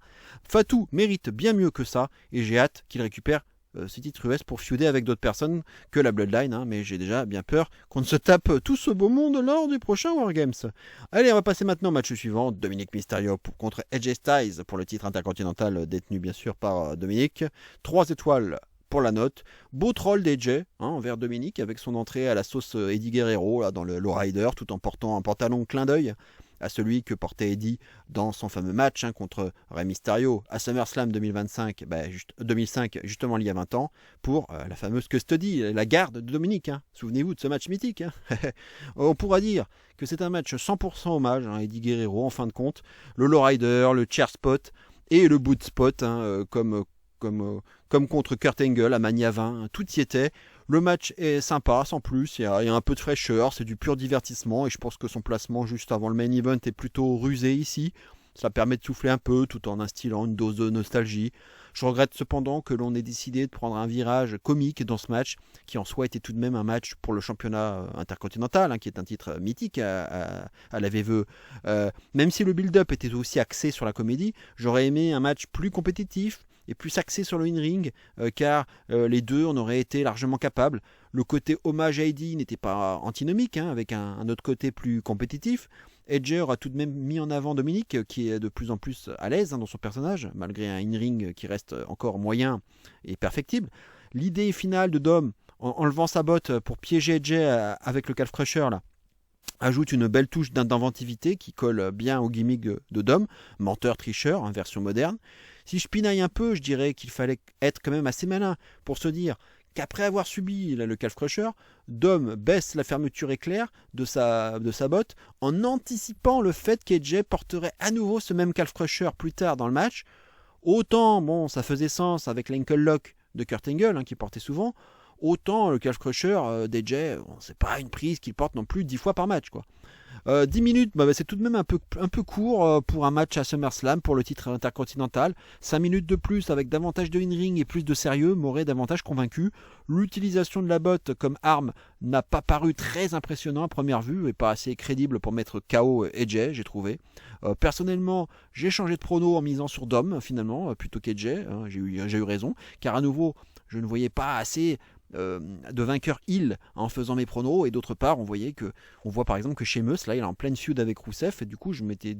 Fatou mérite bien mieux que ça, et j'ai hâte qu'il récupère ce titre US pour feuder avec d'autres personnes que la Bloodline, mais j'ai déjà bien peur qu'on ne se tape tout ce beau monde lors du prochain Wargames. Allez, on va passer maintenant au match suivant, Dominic Mysterio contre AJ Styles pour le titre intercontinental détenu bien sûr par Dominic. 3 étoiles pour la note. Beau troll d'AJ envers Dominic avec son entrée à la sauce Eddie Guerrero là, dans le Lowrider tout en portant un pantalon clin d'œil à celui que portait Eddie dans son fameux match contre Rey Mysterio à SummerSlam 2005, 2005 justement il y a 20 ans, pour la fameuse custody, la garde de Dominic. Souvenez-vous de ce match mythique. On pourra dire que c'est un match 100% hommage à Eddie Guerrero en fin de compte. Le lowrider, le chair spot et le boot spot, comme contre Kurt Angle à Mania 20, tout y était. Le match est sympa, sans plus, il y a un peu de fraîcheur, c'est du pur divertissement et je pense que son placement juste avant le main event est plutôt rusé ici. Ça permet de souffler un peu tout en instillant une dose de nostalgie. Je regrette cependant que l'on ait décidé de prendre un virage comique dans ce match, qui en soi était tout de même un match pour le championnat intercontinental, qui est un titre mythique à la VVE. Même si le build-up était aussi axé sur la comédie, j'aurais aimé un match plus compétitif et plus axé sur le in-ring, car les deux en auraient été largement capables. Le côté hommage à Eddie n'était pas antinomique, avec un autre côté plus compétitif. Edge a tout de même mis en avant Dominic, qui est de plus en plus à l'aise dans son personnage, malgré un in-ring qui reste encore moyen et perfectible. L'idée finale de Dom, en levant sa botte pour piéger Edge avec le calf crusher, là, ajoute une belle touche d'inventivité qui colle bien au gimmick de Dom, menteur tricheur, version moderne. Si je pinaille un peu, je dirais qu'il fallait être quand même assez malin pour se dire qu'après avoir subi le calf crusher, Dom baisse la fermeture éclair de sa botte en anticipant le fait qu'AJ porterait à nouveau ce même calf crusher plus tard dans le match. Autant, ça faisait sens avec l'ankle lock de Kurt Angle, qui portait souvent, autant le calf crusher d'AJ, c'est pas une prise qu'il porte non plus 10 fois par match, quoi. 10 minutes, c'est tout de même un peu court pour un match à SummerSlam pour le titre intercontinental. 5 minutes de plus avec davantage de in-ring et plus de sérieux m'aurait davantage convaincu. L'utilisation de la botte comme arme n'a pas paru très impressionnant à première vue et pas assez crédible pour mettre KO AJ, j'ai trouvé. Personnellement, j'ai changé de prono en misant sur Dom finalement plutôt qu'AJ, hein, j'ai eu raison, car à nouveau je ne voyais pas assez de vainqueur heel en faisant mes pronos, et d'autre part on voit par exemple que Sheamus là il est en pleine feud avec Rusev, et du coup je m'étais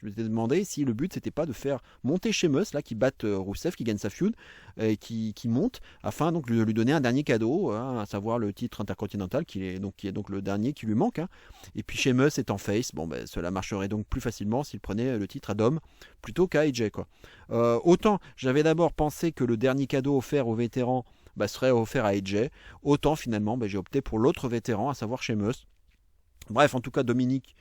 demandé si le but c'était pas de faire monter Sheamus là qui batte Rusev, qui gagne sa feud et qui monte, afin donc de lui donner un dernier cadeau, hein, à savoir le titre intercontinental qui est donc le dernier qui lui manque, hein. Et puis Sheamus étant face, cela marcherait donc plus facilement s'il prenait le titre à Dom plutôt qu'à AJ quoi. Autant j'avais d'abord pensé que le dernier cadeau offert aux vétérans serait offert à AJ, autant finalement j'ai opté pour l'autre vétéran, à savoir Sheamus. Bref, en tout cas Dominique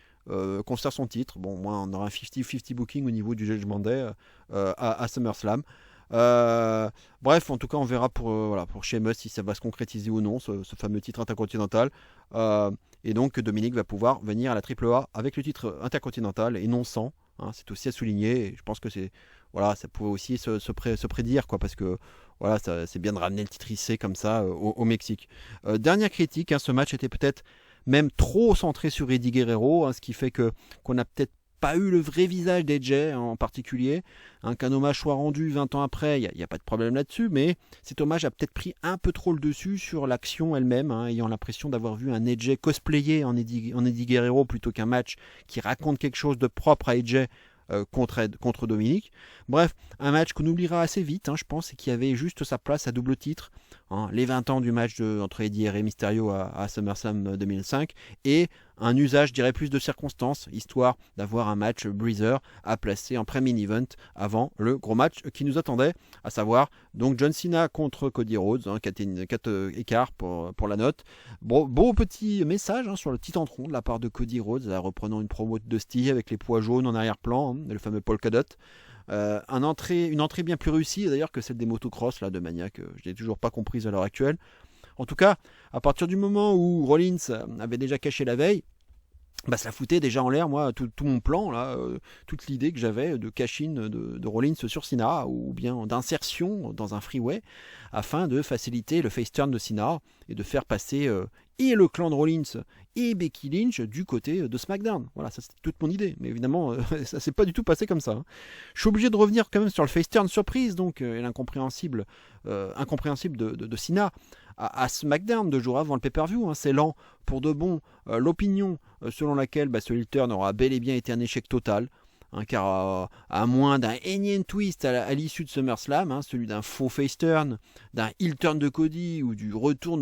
conserve son titre. Moi on aura un 50-50 booking au niveau du Judgment Day à SummerSlam. Bref, en tout cas on verra pour Sheamus si ça va se concrétiser ou non, ce fameux titre intercontinental. Et donc Dominique va pouvoir venir à la AAA avec le titre intercontinental et non sans. Hein, c'est aussi à souligner, et je pense que ça pouvait aussi se prédire quoi, parce que c'est bien de ramener le titre IC comme ça au Mexique. Dernière critique, hein, ce match était peut-être même trop centré sur Eddie Guerrero, hein, ce qui fait qu'on n'a peut-être pas eu le vrai visage d'AJ en particulier, hein, qu'un hommage soit rendu 20 ans après, il n'y a pas de problème là-dessus, mais cet hommage a peut-être pris un peu trop le dessus sur l'action elle-même, hein, ayant l'impression d'avoir vu un AJ cosplayé en Eddie Guerrero plutôt qu'un match qui raconte quelque chose de propre à AJ contre Dominique. Bref, un match qu'on oubliera assez vite, hein, je pense, et qui avait juste sa place à double titre, hein, les 20 ans du match entre Eddie et Rey Mysterio à SummerSlam 2005, et un usage, je dirais, plus de circonstances, histoire d'avoir un match breezer à placer en pré-main event avant le gros match qui nous attendait, à savoir donc John Cena contre Cody Rhodes, hein, 4 écarts pour la note. Beau petit message, hein, sur le titantron de la part de Cody Rhodes, là, reprenant une promo de Dusty avec les poids jaunes en arrière-plan, hein, le fameux polka dot. Une entrée bien plus réussie d'ailleurs que celle des motocross là, de Mania, que je n'ai toujours pas comprise à l'heure actuelle. En tout cas, à partir du moment où Rollins avait déjà caché la veille, ça foutait déjà en l'air, moi, tout mon plan, là, toute l'idée que j'avais de cash-in de Rollins sur Cena, ou bien d'insertion dans un freeway, afin de faciliter le face turn de Cena, et de faire passer et le clan de Rollins et Becky Lynch du côté de SmackDown. Voilà, ça c'était toute mon idée, mais évidemment, ça s'est pas du tout passé comme ça, hein. Je suis obligé de revenir quand même sur le face turn surprise, donc, et l'incompréhensible de Cena à SmackDown 2 jours avant le pay-per-view, hein. C'est lent pour de bon. L'opinion selon laquelle ce heel turn aura bel et bien été un échec total, hein, car à moins d'un énième twist à l'issue de SummerSlam, hein, celui d'un faux face turn, d'un heel turn de Cody ou du retour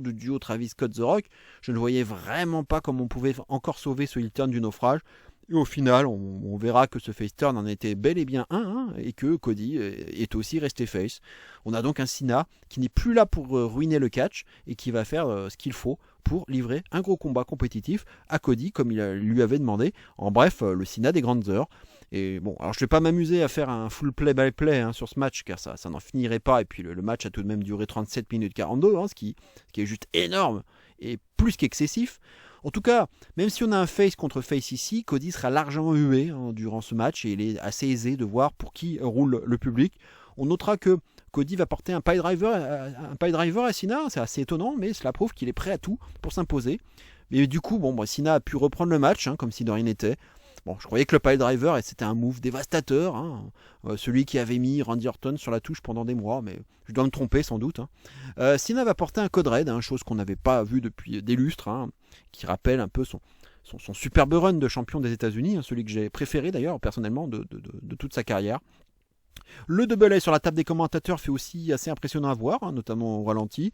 du duo Travis Scott-The Rock, je ne voyais vraiment pas comment on pouvait encore sauver ce heel turn du naufrage. Et au final, on verra que ce face turn en était bel et bien un, hein, et que Cody est aussi resté face. On a donc un Cena qui n'est plus là pour ruiner le catch, et qui va faire ce qu'il faut pour livrer un gros combat compétitif à Cody, comme il lui avait demandé. En bref, le Cena des grandes heures. Et alors je ne vais pas m'amuser à faire un full play-by-play, hein, sur ce match, car ça n'en finirait pas. Et puis le match a tout de même duré 37 minutes 42, hein, ce qui est juste énorme et plus qu'excessif. En tout cas, même si on a un face contre face ici, Cody sera largement hué, hein, durant ce match, et il est assez aisé de voir pour qui roule le public. On notera que Cody va porter un pile driver à Cena, c'est assez étonnant, mais cela prouve qu'il est prêt à tout pour s'imposer. Mais du coup, Cena a pu reprendre le match, hein, comme si de rien n'était. Je croyais que le pile driver c'était un move dévastateur, hein, celui qui avait mis Randy Orton sur la touche pendant des mois, mais je dois me tromper sans doute, hein. Cena va porter un code red, hein, chose qu'on n'avait pas vue depuis des lustres, hein, qui rappelle un peu son superbe run de champion des États-Unis, hein, celui que j'ai préféré d'ailleurs personnellement de toute sa carrière. Le double A sur la table des commentateurs fait aussi assez impressionnant à voir, hein, notamment au ralenti.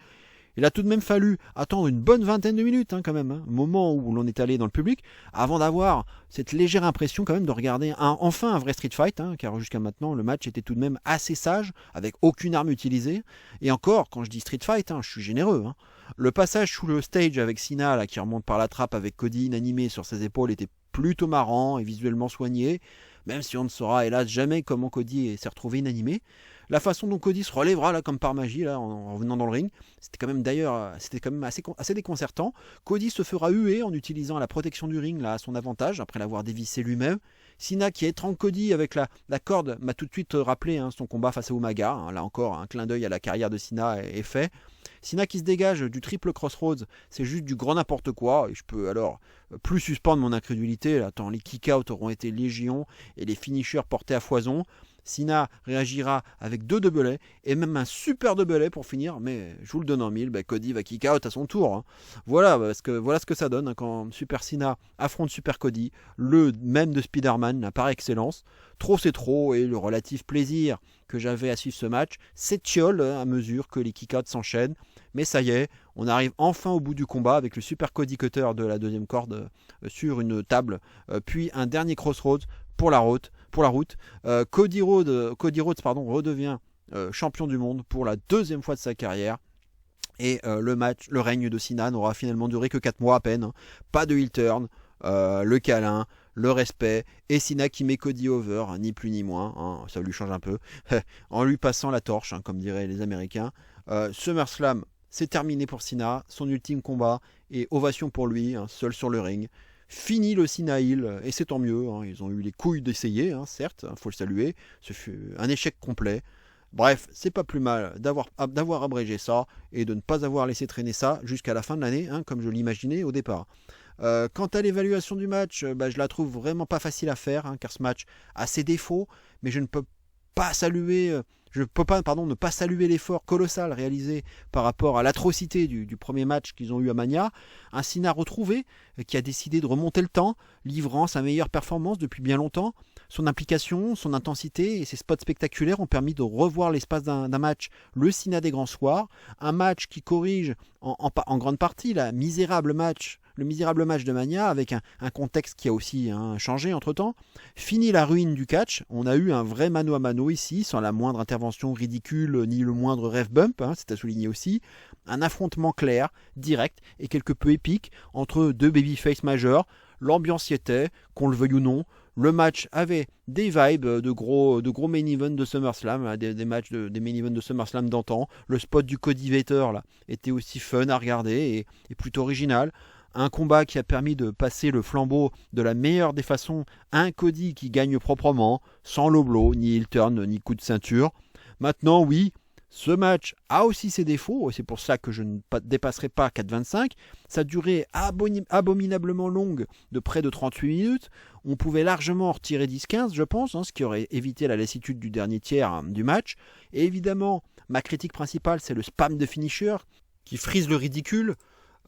Il a tout de même fallu attendre une bonne vingtaine de minutes, hein, quand même, hein, moment où l'on est allé dans le public, avant d'avoir cette légère impression quand même de regarder enfin un vrai street fight, hein, car jusqu'à maintenant le match était tout de même assez sage, avec aucune arme utilisée. Et encore, quand je dis street fight, hein, je suis généreux, hein. Le passage sous le stage avec Cena, là, qui remonte par la trappe avec Cody inanimé sur ses épaules, était plutôt marrant et visuellement soigné, même si on ne saura hélas jamais comment Cody s'est retrouvé inanimé. La façon dont Cody se relèvera là comme par magie là en venant dans le ring, c'était quand même assez déconcertant. Cody se fera huer en utilisant la protection du ring là à son avantage après l'avoir dévissé lui-même. Cena qui étrangle Cody avec la corde m'a tout de suite rappelé son combat face à Umaga. Là encore, un clin d'œil à la carrière de Cena est fait. Cena qui se dégage du triple Crossroads, c'est juste du grand n'importe quoi. Et je peux alors plus suspendre mon incrédulité. Là, tant les kick-outs auront été légion et les finishers portés à foison. Cena réagira avec 2 doublets et même un super doublet pour finir, mais je vous le donne en mille, Cody va kick out à son tour. Voilà ce que ça donne quand Super Cena affronte Super Cody, le même de Spider-Man, par excellence. Trop c'est trop, et le relatif plaisir que j'avais à suivre ce match s'étiole à mesure que les kick-outs s'enchaînent. Mais ça y est, on arrive enfin au bout du combat avec le Super Cody Cutter de la deuxième corde sur une table, puis un dernier Crossroads pour la route. Cody Rhodes redevient champion du monde pour la 2e fois de sa carrière. Et le règne de Cena n'aura finalement duré que 4 mois à peine. Pas de heel turn, le câlin, le respect, et Cena qui met Cody over, ni plus ni moins, ça lui change un peu, en lui passant la torche, comme diraient les Américains. SummerSlam, c'est terminé pour Cena, son ultime combat, et ovation pour lui, seul sur le ring. Fini le Cena Hill, et c'est tant mieux, ils ont eu les couilles d'essayer, certes, faut le saluer, ce fut un échec complet. Bref, c'est pas plus mal d'avoir abrégé ça et de ne pas avoir laissé traîner ça jusqu'à la fin de l'année, comme je l'imaginais au départ. Quant à l'évaluation du match, je la trouve vraiment pas facile à faire, car ce match a ses défauts, mais je ne peux pas ne pas saluer l'effort colossal réalisé par rapport à l'atrocité du premier match qu'ils ont eu à Mania. Un Cena retrouvé qui a décidé de remonter le temps, livrant sa meilleure performance depuis bien longtemps. Son implication, son intensité et ses spots spectaculaires ont permis de revoir l'espace d'un match le Cena des grands soirs. Un match qui corrige en grande partie le misérable match de Mania, avec un contexte qui a aussi changé entre temps. Fini la ruine du catch, on a eu un vrai mano à mano ici, sans la moindre intervention ridicule ni le moindre rêve bump, c'est à souligner aussi. Un affrontement clair, direct et quelque peu épique entre 2 babyface majeurs. L'ambiance y était, qu'on le veuille ou non. Le match avait des vibes de gros main event de SummerSlam, des main events de SummerSlam d'antan. Le spot du Cody Vader là était aussi fun à regarder et plutôt original. Un combat qui a permis de passer le flambeau de la meilleure des façons à un Cody qui gagne proprement, sans low blow, ni heel turn, ni coup de ceinture. Maintenant, oui, ce match a aussi ses défauts, et c'est pour ça que je ne dépasserai pas 4,25. Sa durée abominablement longue de près de 38 minutes. On pouvait largement en retirer 10-15, je pense, ce qui aurait évité la lassitude du dernier tiers du match. Et évidemment, ma critique principale, c'est le spam de finisher qui frise le ridicule.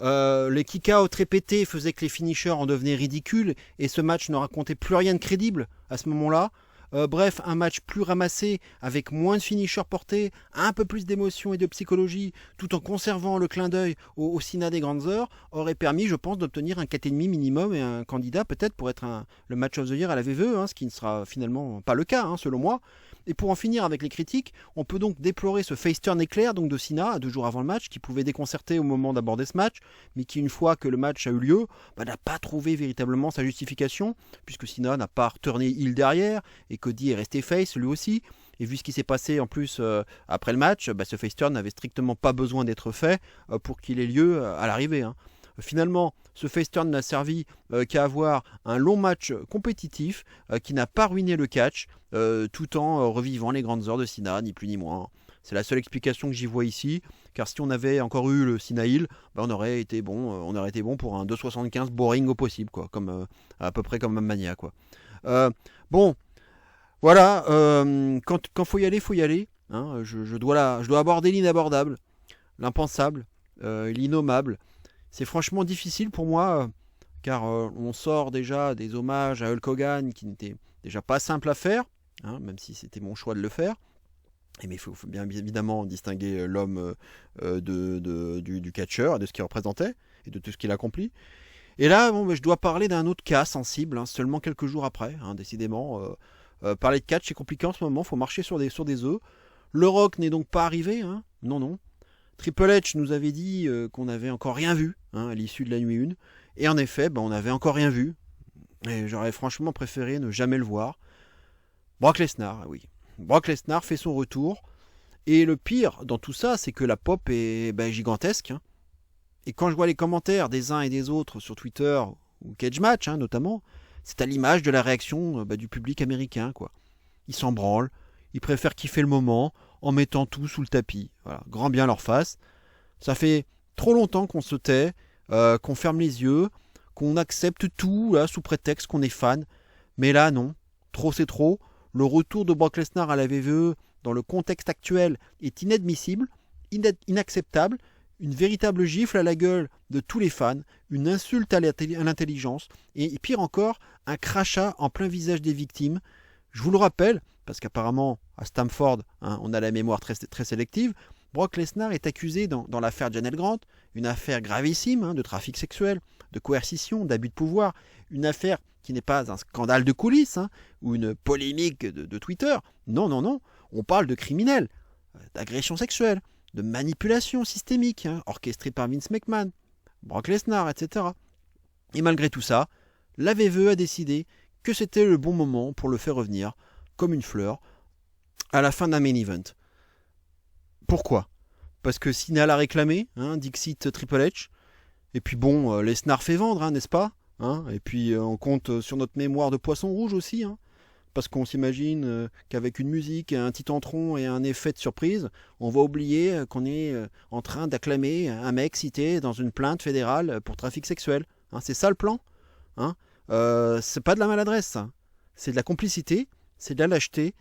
Les kick-out répétés faisaient que les finishers en devenaient ridicules et ce match ne racontait plus rien de crédible à ce moment-là. Bref, un match plus ramassé, avec moins de finishers portés, un peu plus d'émotion et de psychologie, tout en conservant le clin d'œil au Cena des grandes heures, aurait permis, je pense, d'obtenir un 4,5 minimum et un candidat peut-être pour être le match of the year à la VVE, ce qui ne sera finalement pas le cas, selon moi. Et pour en finir avec les critiques, on peut donc déplorer ce face turn éclair donc de Cena 2 jours avant le match, qui pouvait déconcerter au moment d'aborder ce match, mais qui une fois que le match a eu lieu, n'a pas trouvé véritablement sa justification, puisque Cena n'a pas returné heel derrière, et Cody est resté face lui aussi. Et vu ce qui s'est passé en plus après le match, ce face turn n'avait strictement pas besoin d'être fait pour qu'il ait lieu à l'arrivée. Finalement, ce face turn n'a servi qu'à avoir un long match compétitif qui n'a pas ruiné le catch, tout en revivant les grandes heures de Cena, ni plus ni moins. C'est la seule explication que j'y vois ici, car si on avait encore eu le Cena Hill, on aurait été bon pour un 2,75 boring au possible, comme à peu près comme Mania, quoi. Bon, voilà, quand faut y aller, faut y aller. Je dois aborder l'inabordable, l'impensable, l'innommable. C'est franchement difficile pour moi, car on sort déjà des hommages à Hulk Hogan qui n'étaient déjà pas simples à faire, même si c'était mon choix de le faire. Mais il faut bien évidemment distinguer l'homme du catcheur, de ce qu'il représentait et de tout ce qu'il accomplit. Et là, je dois parler d'un autre cas sensible, seulement quelques jours après, décidément. Parler de catch, c'est compliqué en ce moment, il faut marcher sur des œufs. Le Rock n'est donc pas arrivé, non. Triple H nous avait dit qu'on n'avait encore rien vu à l'issue de la nuit 1. Et en effet, on n'avait encore rien vu. Et j'aurais franchement préféré ne jamais le voir. Brock Lesnar, oui. Brock Lesnar fait son retour. Et le pire dans tout ça, c'est que la pop est gigantesque. Hein. Et quand je vois les commentaires des uns et des autres sur Twitter, ou Cage Match notamment, c'est à l'image de la réaction du public américain, quoi. Ils s'en branlent, ils préfèrent kiffer le moment en mettant tout sous le tapis. Voilà, grand bien leur face. Ça fait trop longtemps qu'on se tait, qu'on ferme les yeux, qu'on accepte tout là, sous prétexte qu'on est fan. Mais là, non. Trop, c'est trop. Le retour de Brock Lesnar à la WWE dans le contexte actuel est inadmissible, inacceptable, une véritable gifle à la gueule de tous les fans, une insulte à l'intelligence, et pire encore, un crachat en plein visage des victimes. Je vous le rappelle, parce qu'apparemment, à Stamford, on a la mémoire très, très sélective, Brock Lesnar est accusé dans l'affaire Janelle Grant, une affaire gravissime de trafic sexuel, de coercition, d'abus de pouvoir, une affaire qui n'est pas un scandale de coulisses ou une polémique de Twitter. Non, non, non, on parle de criminels, d'agression sexuelle, de manipulation systémique, orchestrée par Vince McMahon, Brock Lesnar, etc. Et malgré tout ça, la WWE a décidé que c'était le bon moment pour le faire revenir, comme une fleur, à la fin d'un main event. Pourquoi ? Parce que Cena l'a réclamé, Dixit Triple H, et puis bon, Lesnar fait vendre, n'est-ce pas ? Et puis on compte sur notre mémoire de poisson rouge aussi, parce qu'on s'imagine qu'avec une musique, un titantron et un effet de surprise, on va oublier qu'on est en train d'acclamer un mec cité dans une plainte fédérale pour trafic sexuel. C'est ça le plan. C'est pas de la maladresse, ça. C'est de la complicité, c'est de la lâcheté.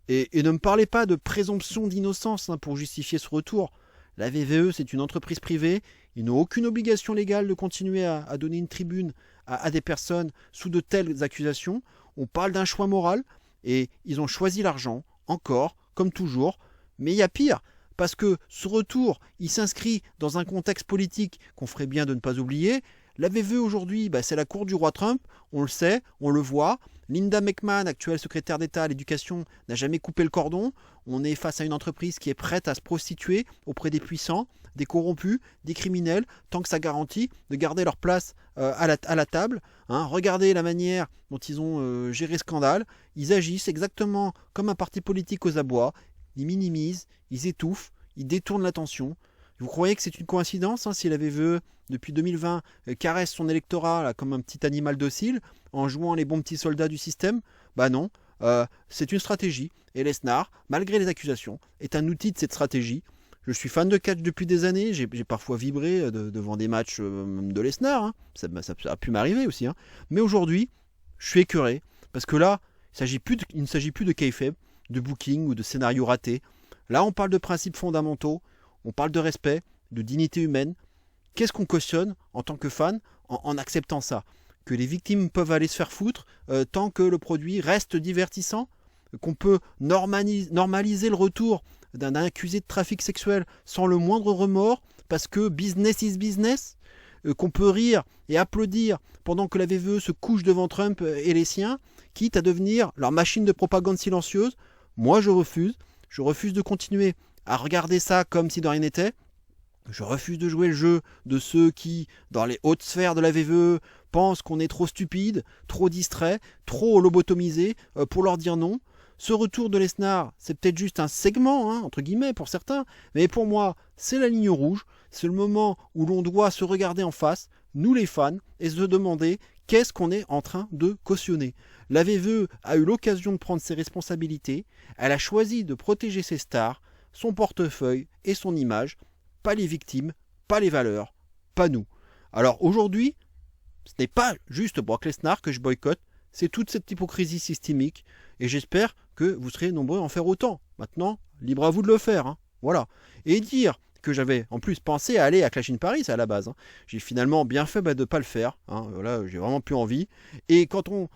Et ne me parlez pas de présomption d'innocence pour justifier ce retour. La WWE, c'est une entreprise privée. Ils n'ont aucune obligation légale de continuer à donner une tribune à des personnes sous de telles accusations. On parle d'un choix moral et ils ont choisi l'argent, encore, comme toujours. Mais il y a pire, parce que ce retour, il s'inscrit dans un contexte politique qu'on ferait bien de ne pas oublier. La WWE aujourd'hui, c'est la cour du roi Trump, on le sait, on le voit. Linda McMahon, actuelle secrétaire d'État à l'éducation, n'a jamais coupé le cordon. On est face à une entreprise qui est prête à se prostituer auprès des puissants, des corrompus, des criminels, tant que ça garantit de garder leur place à la table. Regardez la manière dont ils ont géré ce scandale. Ils agissent exactement comme un parti politique aux abois. Ils minimisent, ils étouffent, ils détournent l'attention. Vous croyez que c'est une coïncidence si la WWE, depuis 2020, caresse son électorat là, comme un petit animal docile en jouant les bons petits soldats du système ? Non, c'est une stratégie. Et Lesnar, malgré les accusations, est un outil de cette stratégie. Je suis fan de catch depuis des années, j'ai parfois vibré devant des matchs de Lesnar, ça a pu m'arriver aussi. Mais aujourd'hui, je suis écœuré, parce que là, il ne s'agit plus de kayfabe, de booking ou de scénario raté. Là, on parle de principes fondamentaux, on parle de respect, de dignité humaine. Qu'est-ce qu'on cautionne en tant que fan en acceptant ça ? Que les victimes peuvent aller se faire foutre tant que le produit reste divertissant ? Qu'on peut normaliser le retour d'un accusé de trafic sexuel sans le moindre remords parce que business is business ? Qu'on peut rire et applaudir pendant que la WWE se couche devant Trump et les siens, quitte à devenir leur machine de propagande silencieuse ? Moi, je refuse. Je refuse de continuer à regarder ça comme si de rien n'était. Je refuse de jouer le jeu de ceux qui, dans les hautes sphères de la WWE, pensent qu'on est trop stupide, trop distrait, trop lobotomisé pour leur dire non. Ce retour de Lesnar, c'est peut-être juste un segment, entre guillemets, pour certains, mais pour moi, c'est la ligne rouge. C'est le moment où l'on doit se regarder en face, nous les fans, et se demander qu'est-ce qu'on est en train de cautionner. La WWE a eu l'occasion de prendre ses responsabilités, elle a choisi de protéger ses stars, son portefeuille et son image, pas les victimes, pas les valeurs, pas nous. Alors aujourd'hui, ce n'est pas juste Brock Lesnar que je boycotte, c'est toute cette hypocrisie systémique, et j'espère que vous serez nombreux à en faire autant. Maintenant, libre à vous de le faire. Voilà. Et dire que j'avais en plus pensé à aller à Clash in Paris à la base. J'ai finalement bien fait de ne pas le faire. Voilà, j'ai vraiment plus envie. Et quand on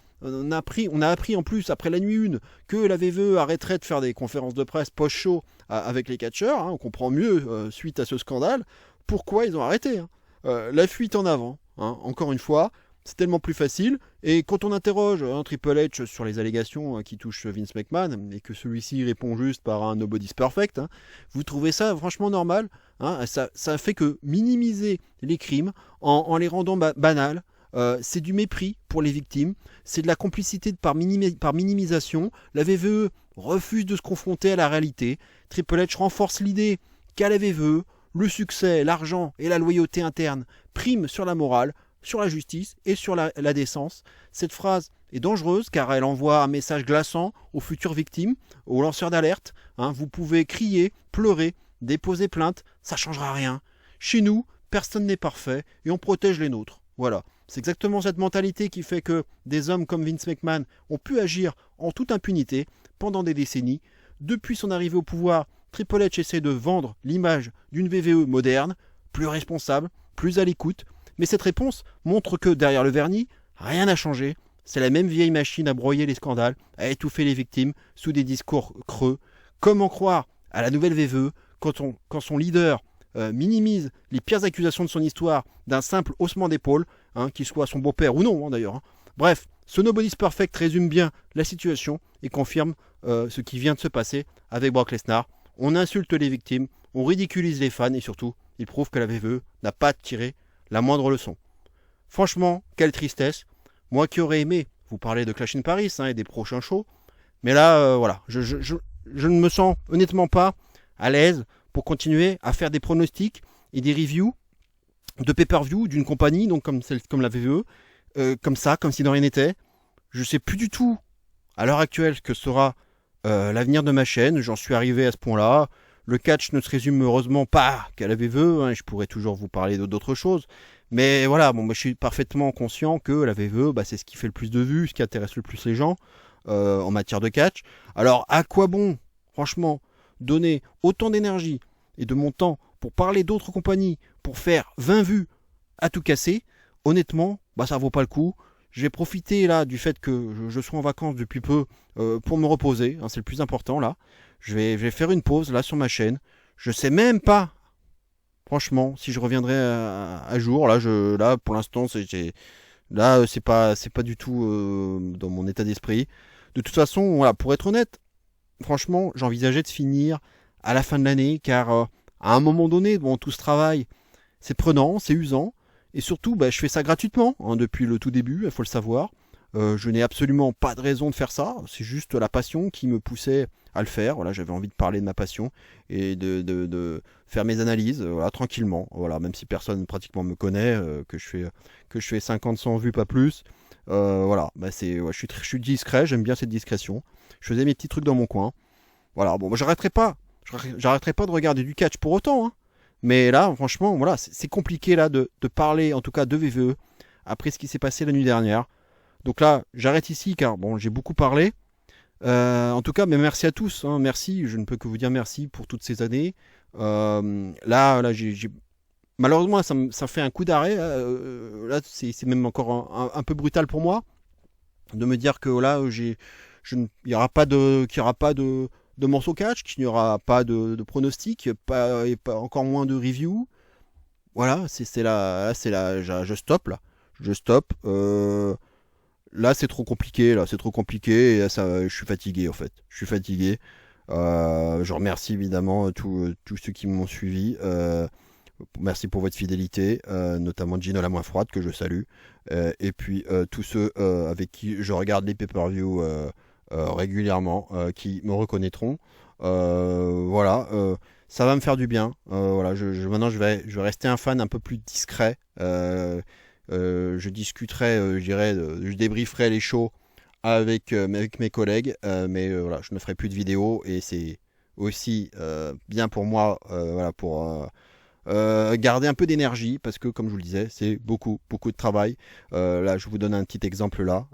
a appris en plus après la nuit 1 que la WWE arrêterait de faire des conférences de presse post-show avec les catcheurs, on comprend mieux suite à ce scandale pourquoi ils ont arrêté. La fuite en avant, encore une fois, c'est tellement plus facile. Et quand on interroge Triple H sur les allégations qui touchent Vince McMahon et que celui-ci répond juste par un nobody's perfect, vous trouvez ça franchement normal ? Ça fait que minimiser les crimes en les rendant banals. C'est du mépris pour les victimes, c'est de la complicité par minimisation. La WWE refuse de se confronter à la réalité. Triple H renforce l'idée qu'à la VVE, le succès, l'argent et la loyauté interne priment sur la morale, sur la justice et sur la décence. Cette phrase est dangereuse car elle envoie un message glaçant aux futures victimes, aux lanceurs d'alerte. Vous pouvez crier, pleurer, déposer plainte, ça ne changera rien. Chez nous, personne n'est parfait et on protège les nôtres. Voilà. C'est exactement cette mentalité qui fait que des hommes comme Vince McMahon ont pu agir en toute impunité pendant des décennies. Depuis son arrivée au pouvoir, Triple H essaie de vendre l'image d'une VVE moderne, plus responsable, plus à l'écoute. Mais cette réponse montre que derrière le vernis, rien n'a changé. C'est la même vieille machine à broyer les scandales, à étouffer les victimes sous des discours creux. Comment croire à la nouvelle VVE quand son leader minimise les pires accusations de son histoire d'un simple haussement d'épaule, qu'il soit son beau-père ou non d'ailleurs. Bref, ce Nobody's Perfect résume bien la situation et confirme ce qui vient de se passer avec Brock Lesnar. On insulte les victimes, on ridiculise les fans et surtout, il prouve que la VVE n'a pas tiré la moindre leçon. Franchement, quelle tristesse. Moi qui aurais aimé vous parler de Clash in Paris et des prochains shows, mais là, voilà, je ne me sens honnêtement pas à l'aise pour continuer à faire des pronostics et des reviews de pay-per-view d'une compagnie, donc comme la VVE, comme ça, comme si de rien n'était. Je ne sais plus du tout, à l'heure actuelle, ce que sera l'avenir de ma chaîne. J'en suis arrivé à ce point-là. Le catch ne se résume heureusement pas qu'à la VVE. Je pourrais toujours vous parler d'autres choses. Mais voilà, moi je suis parfaitement conscient que la VVE, c'est ce qui fait le plus de vues, ce qui intéresse le plus les gens en matière de catch. Alors, à quoi bon, franchement, donner autant d'énergie et de mon temps pour parler d'autres compagnies, pour faire 20 vues à tout casser? Honnêtement, ça vaut pas le coup. Je vais profiter là du fait que je suis en vacances depuis peu pour me reposer, c'est le plus important là. Je vais faire une pause là sur ma chaîne. Je sais même pas, franchement, si je reviendrai à jour. Là pour l'instant, c'est pas du tout dans mon état d'esprit. De toute façon, voilà, pour être honnête, franchement, j'envisageais de finir à la fin de l'année, car à un moment donné, tout ce travail, c'est prenant, c'est usant, et surtout, je fais ça gratuitement, depuis le tout début, il faut le savoir. Je n'ai absolument pas de raison de faire ça, c'est juste la passion qui me poussait à le faire. Voilà, j'avais envie de parler de ma passion et de faire mes analyses, tranquillement. Voilà, même si personne pratiquement me connaît, que je fais 50-100 vues, pas plus. Voilà, je suis discret, j'aime bien cette discrétion. Je faisais mes petits trucs dans mon coin. Voilà, bon, j'arrêterai pas de regarder du catch pour autant. Mais là, franchement, voilà, c'est compliqué là de parler, en tout cas de VVE, après ce qui s'est passé la nuit dernière. Donc là, j'arrête ici car j'ai beaucoup parlé. En tout cas, mais merci à tous. Merci, je ne peux que vous dire merci pour toutes ces années. Là, j'ai malheureusement, ça fait un coup d'arrêt. Là, c'est même encore un peu brutal pour moi de me dire que là, il n'y aura pas de morceau catch, qu'il n'y aura pas de pronostic, pas encore moins de review. Voilà, c'est là, je stoppe là. Je stoppe. Là, c'est trop compliqué. Et là, je suis fatigué en fait. Je suis fatigué. Je remercie évidemment tous ceux qui m'ont suivi. Merci pour votre fidélité, notamment Gino la moins froide que je salue, et puis tous ceux avec qui je regarde les pay-per-view régulièrement, qui me reconnaîtront. Voilà, ça va me faire du bien. Voilà, maintenant je vais rester un fan un peu plus discret. Je discuterai, je débrieferai les shows avec mes collègues, mais voilà, je ne ferai plus de vidéos et c'est aussi bien pour moi, voilà, pour garder un peu d'énergie parce que comme je vous le disais, c'est beaucoup de travail. Là, je vous donne un petit exemple là.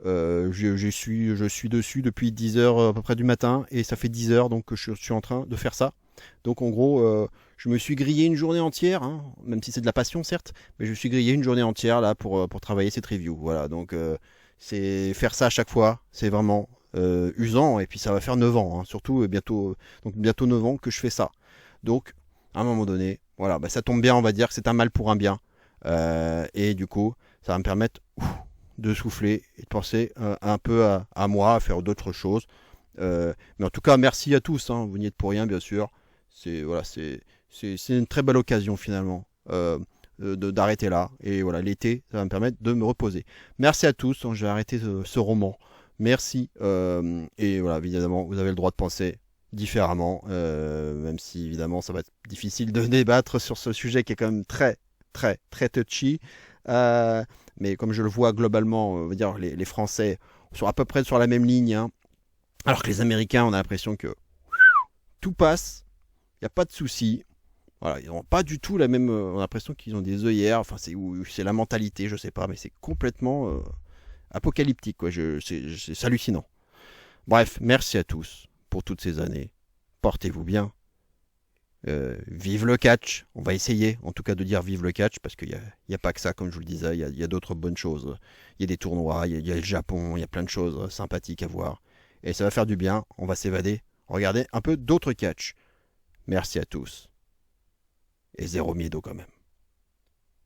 Je suis dessus depuis 10h à peu près du matin et ça fait 10h donc que je suis en train de faire ça. Donc en gros, je me suis grillé une journée entière, même si c'est de la passion certes, mais je me suis grillé une journée entière là pour travailler cette review. Voilà, donc c'est faire ça à chaque fois, c'est vraiment usant et puis ça va faire 9 ans, surtout bientôt 9 ans que je fais ça. Donc à un moment donné, voilà, ça tombe bien, on va dire que c'est un mal pour un bien, et du coup, ça va me permettre de souffler et de penser un peu à moi, à faire d'autres choses. Mais en tout cas, merci à tous. Vous n'y êtes pour rien, bien sûr. C'est une très belle occasion finalement d'arrêter là. Et voilà, l'été, ça va me permettre de me reposer. Merci à tous. Je vais arrêter ce roman. Merci. Et voilà, évidemment, vous avez le droit de penser différemment, même si évidemment ça va être difficile de débattre sur ce sujet qui est quand même très, très, très touchy. Euh, mais comme je le vois globalement, on va dire les Français sont à peu près sur la même ligne, hein. Alors que les Américains, on a l'impression que tout passe, il n'y a pas de souci. Voilà, ils n'ont pas du tout la même. On a l'impression qu'ils ont des œillères. Enfin, c'est la mentalité, je sais pas, mais c'est complètement apocalyptique, quoi. C'est hallucinant. Bref, merci à tous pour toutes ces années. Portez-vous bien. Vive le catch. On va essayer, en tout cas, de dire vive le catch, parce qu'il n'y a pas que ça, comme je vous le disais. Il y a d'autres bonnes choses. Il y a des tournois, il y a le Japon, il y a plein de choses sympathiques à voir. Et ça va faire du bien. On va s'évader. Regardez un peu d'autres catch. Merci à tous. Et zéro miedo quand même.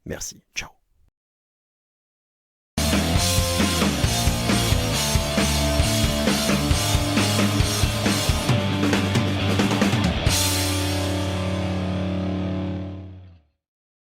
Merci. Ciao.